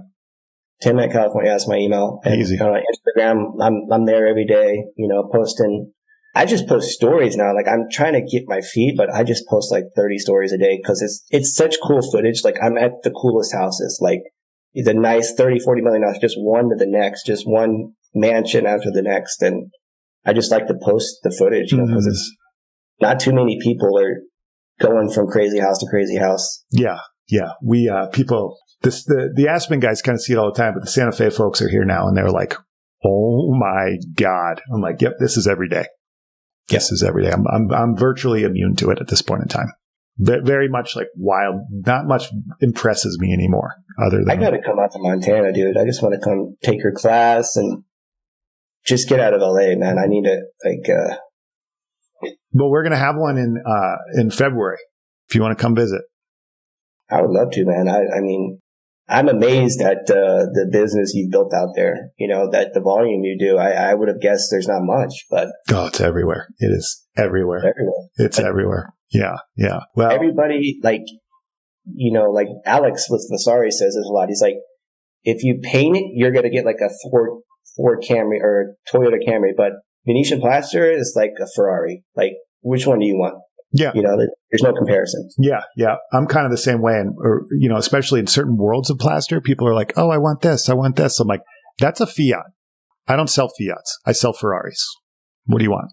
B: Tim at California. That's my email. And,
A: easy.
B: On Instagram, I'm there every day, you know, posting. I just post stories now. Like I'm trying to get my feed, but I just post like 30 stories a day because it's such cool footage. Like I'm at the coolest houses, like the nice 30, 40 million dollars, just one to the next, just one mansion after the next. And I just like to post the footage, you know, because it's not too many people are going from crazy house to crazy house.
A: Yeah. Yeah. We, people, the Aspen guys kind of see it all the time, but the Santa Fe folks are here now and they're like, oh my God. I'm like, yep, this is every day. This is every day. I'm virtually immune to it at this point in time. Very much like wild. Not much impresses me anymore. Other than
B: I got to come out to Montana, dude. I just want to come take your class and just get out of LA, man. I need to
A: But we're gonna have one in February. If you want to come visit,
B: I would love to, man. I mean, I'm amazed at the business you've built out there. You know, that the volume you do. I would have guessed there's not much, but
A: it's everywhere. It is everywhere. It's everywhere. Yeah, yeah. Well,
B: everybody, like, you know, like Alex with Vasari says this a lot. He's like, if you paint it, you're gonna get like a Ford Camry or Toyota Camry, but Venetian plaster is like a Ferrari. Like, which one do you want?
A: Yeah.
B: You know, there's no comparison.
A: Yeah. Yeah. I'm kind of the same way. And, you know, especially in certain worlds of plaster, people are like, oh, I want this. I want this. I'm like, that's a Fiat. I don't sell Fiats. I sell Ferraris. What do you want?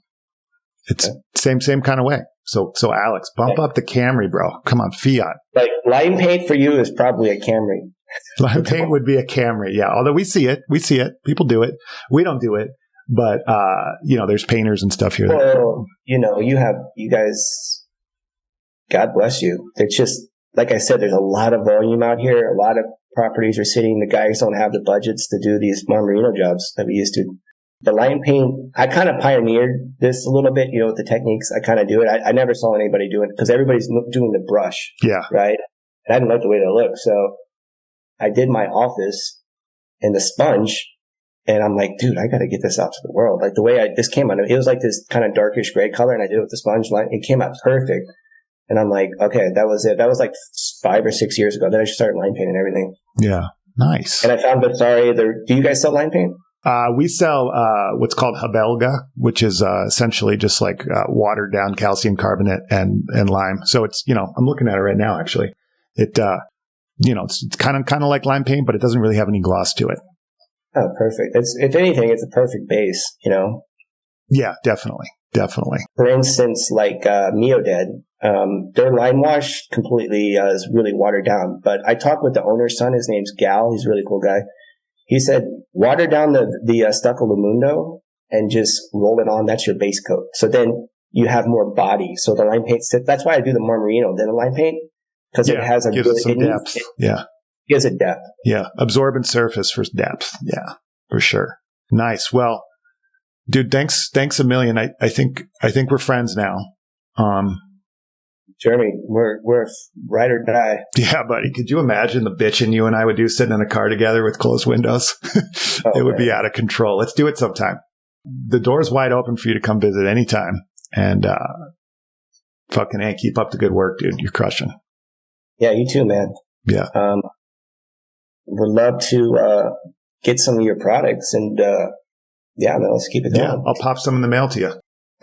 A: It's same kind of way. So Alex, bump up the Camry, bro. Come on, Fiat.
B: Like lime paint for you is probably a Camry.
A: Lime paint would be a Camry. Yeah. Although we see it. People do it. We don't do it. But, you know, there's painters and stuff here.
B: Well, you know, you guys, God bless you. It's just, like I said, there's a lot of volume out here. A lot of properties are sitting. The guys don't have the budgets to do these Marmarino jobs that we used to. The line paint, I kind of pioneered this a little bit, you know, with the techniques. I kind of do it. I never saw anybody do it because everybody's doing the brush.
A: Yeah.
B: Right. And I didn't like the way they look. So I did my office in the sponge. And I'm like, dude, I got to get this out to the world. Like the way this came out, it was like this kind of darkish gray color, and I did it with the sponge line. It came out perfect. And I'm like, okay, that was it. That was like 5 or 6 years ago. Then I just started line painting everything.
A: Yeah. Nice.
B: And I found Vasari. Do you guys sell line paint?
A: We sell what's called Habelga, which is essentially just like watered down calcium carbonate and lime. So it's, you know, I'm looking at it right now, actually. It, you know, it's kind of like lime paint, but it doesn't really have any gloss to it.
B: Oh, perfect. If anything, it's a perfect base, you know?
A: Yeah, definitely.
B: For instance, like Meoded, their line wash completely is really watered down. But I talked with the owner's son. His name's Gal. He's a really cool guy. He said, water down the Stucco Lumundo and just roll it on. That's your base coat. So then you have more body. So the line paint, that's why I do the Marmarino, then the line paint, because it has
A: gives it some depth.
B: Gives it depth.
A: Yeah. Absorbent surface for depth. Yeah, for sure. Nice. Well, dude, thanks a million. I think we're friends now.
B: Jeremy, we're ride or die.
A: Yeah, buddy. Could you imagine the bitching you and I would do sitting in a car together with closed windows? It would be out of control. Let's do it sometime. The door's wide open for you to come visit anytime. And fucking keep up the good work, dude. You're crushing.
B: Yeah, you too, man.
A: Yeah.
B: Would love to get some of your products, and yeah, man, let's keep it going.
A: Yeah, I'll pop some in the mail to you.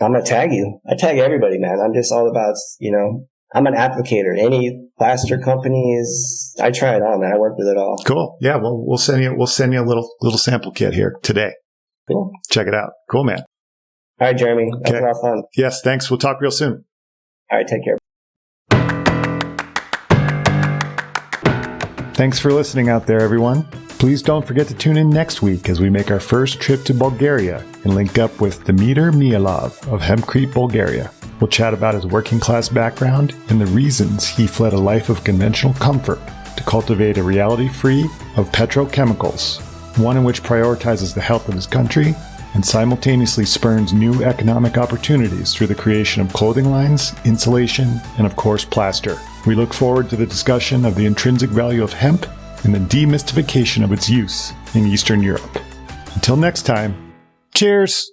B: I'm gonna tag you. I tag everybody, man. I'm just all about, I'm an applicator. Any plaster company I try it on, man. I work with it all.
A: Cool. Yeah, well, we'll send you a little sample kit here today.
B: Cool.
A: Check it out. Cool, man.
B: All right, Jeremy. That was
A: Okay.
B: a lot of fun.
A: Yes, thanks. We'll talk real soon.
B: All right, take care.
A: Thanks for listening out there, everyone. Please don't forget to tune in next week as we make our first trip to Bulgaria and link up with Dimitar Mialov of Hempcrete, Bulgaria. We'll chat about his working class background and the reasons he fled a life of conventional comfort to cultivate a reality free of petrochemicals, one in which prioritizes the health of his country and simultaneously spurns new economic opportunities through the creation of clothing lines, insulation, and of course plaster. We look forward to the discussion of the intrinsic value of hemp and the demystification of its use in Eastern Europe. Until next time, cheers!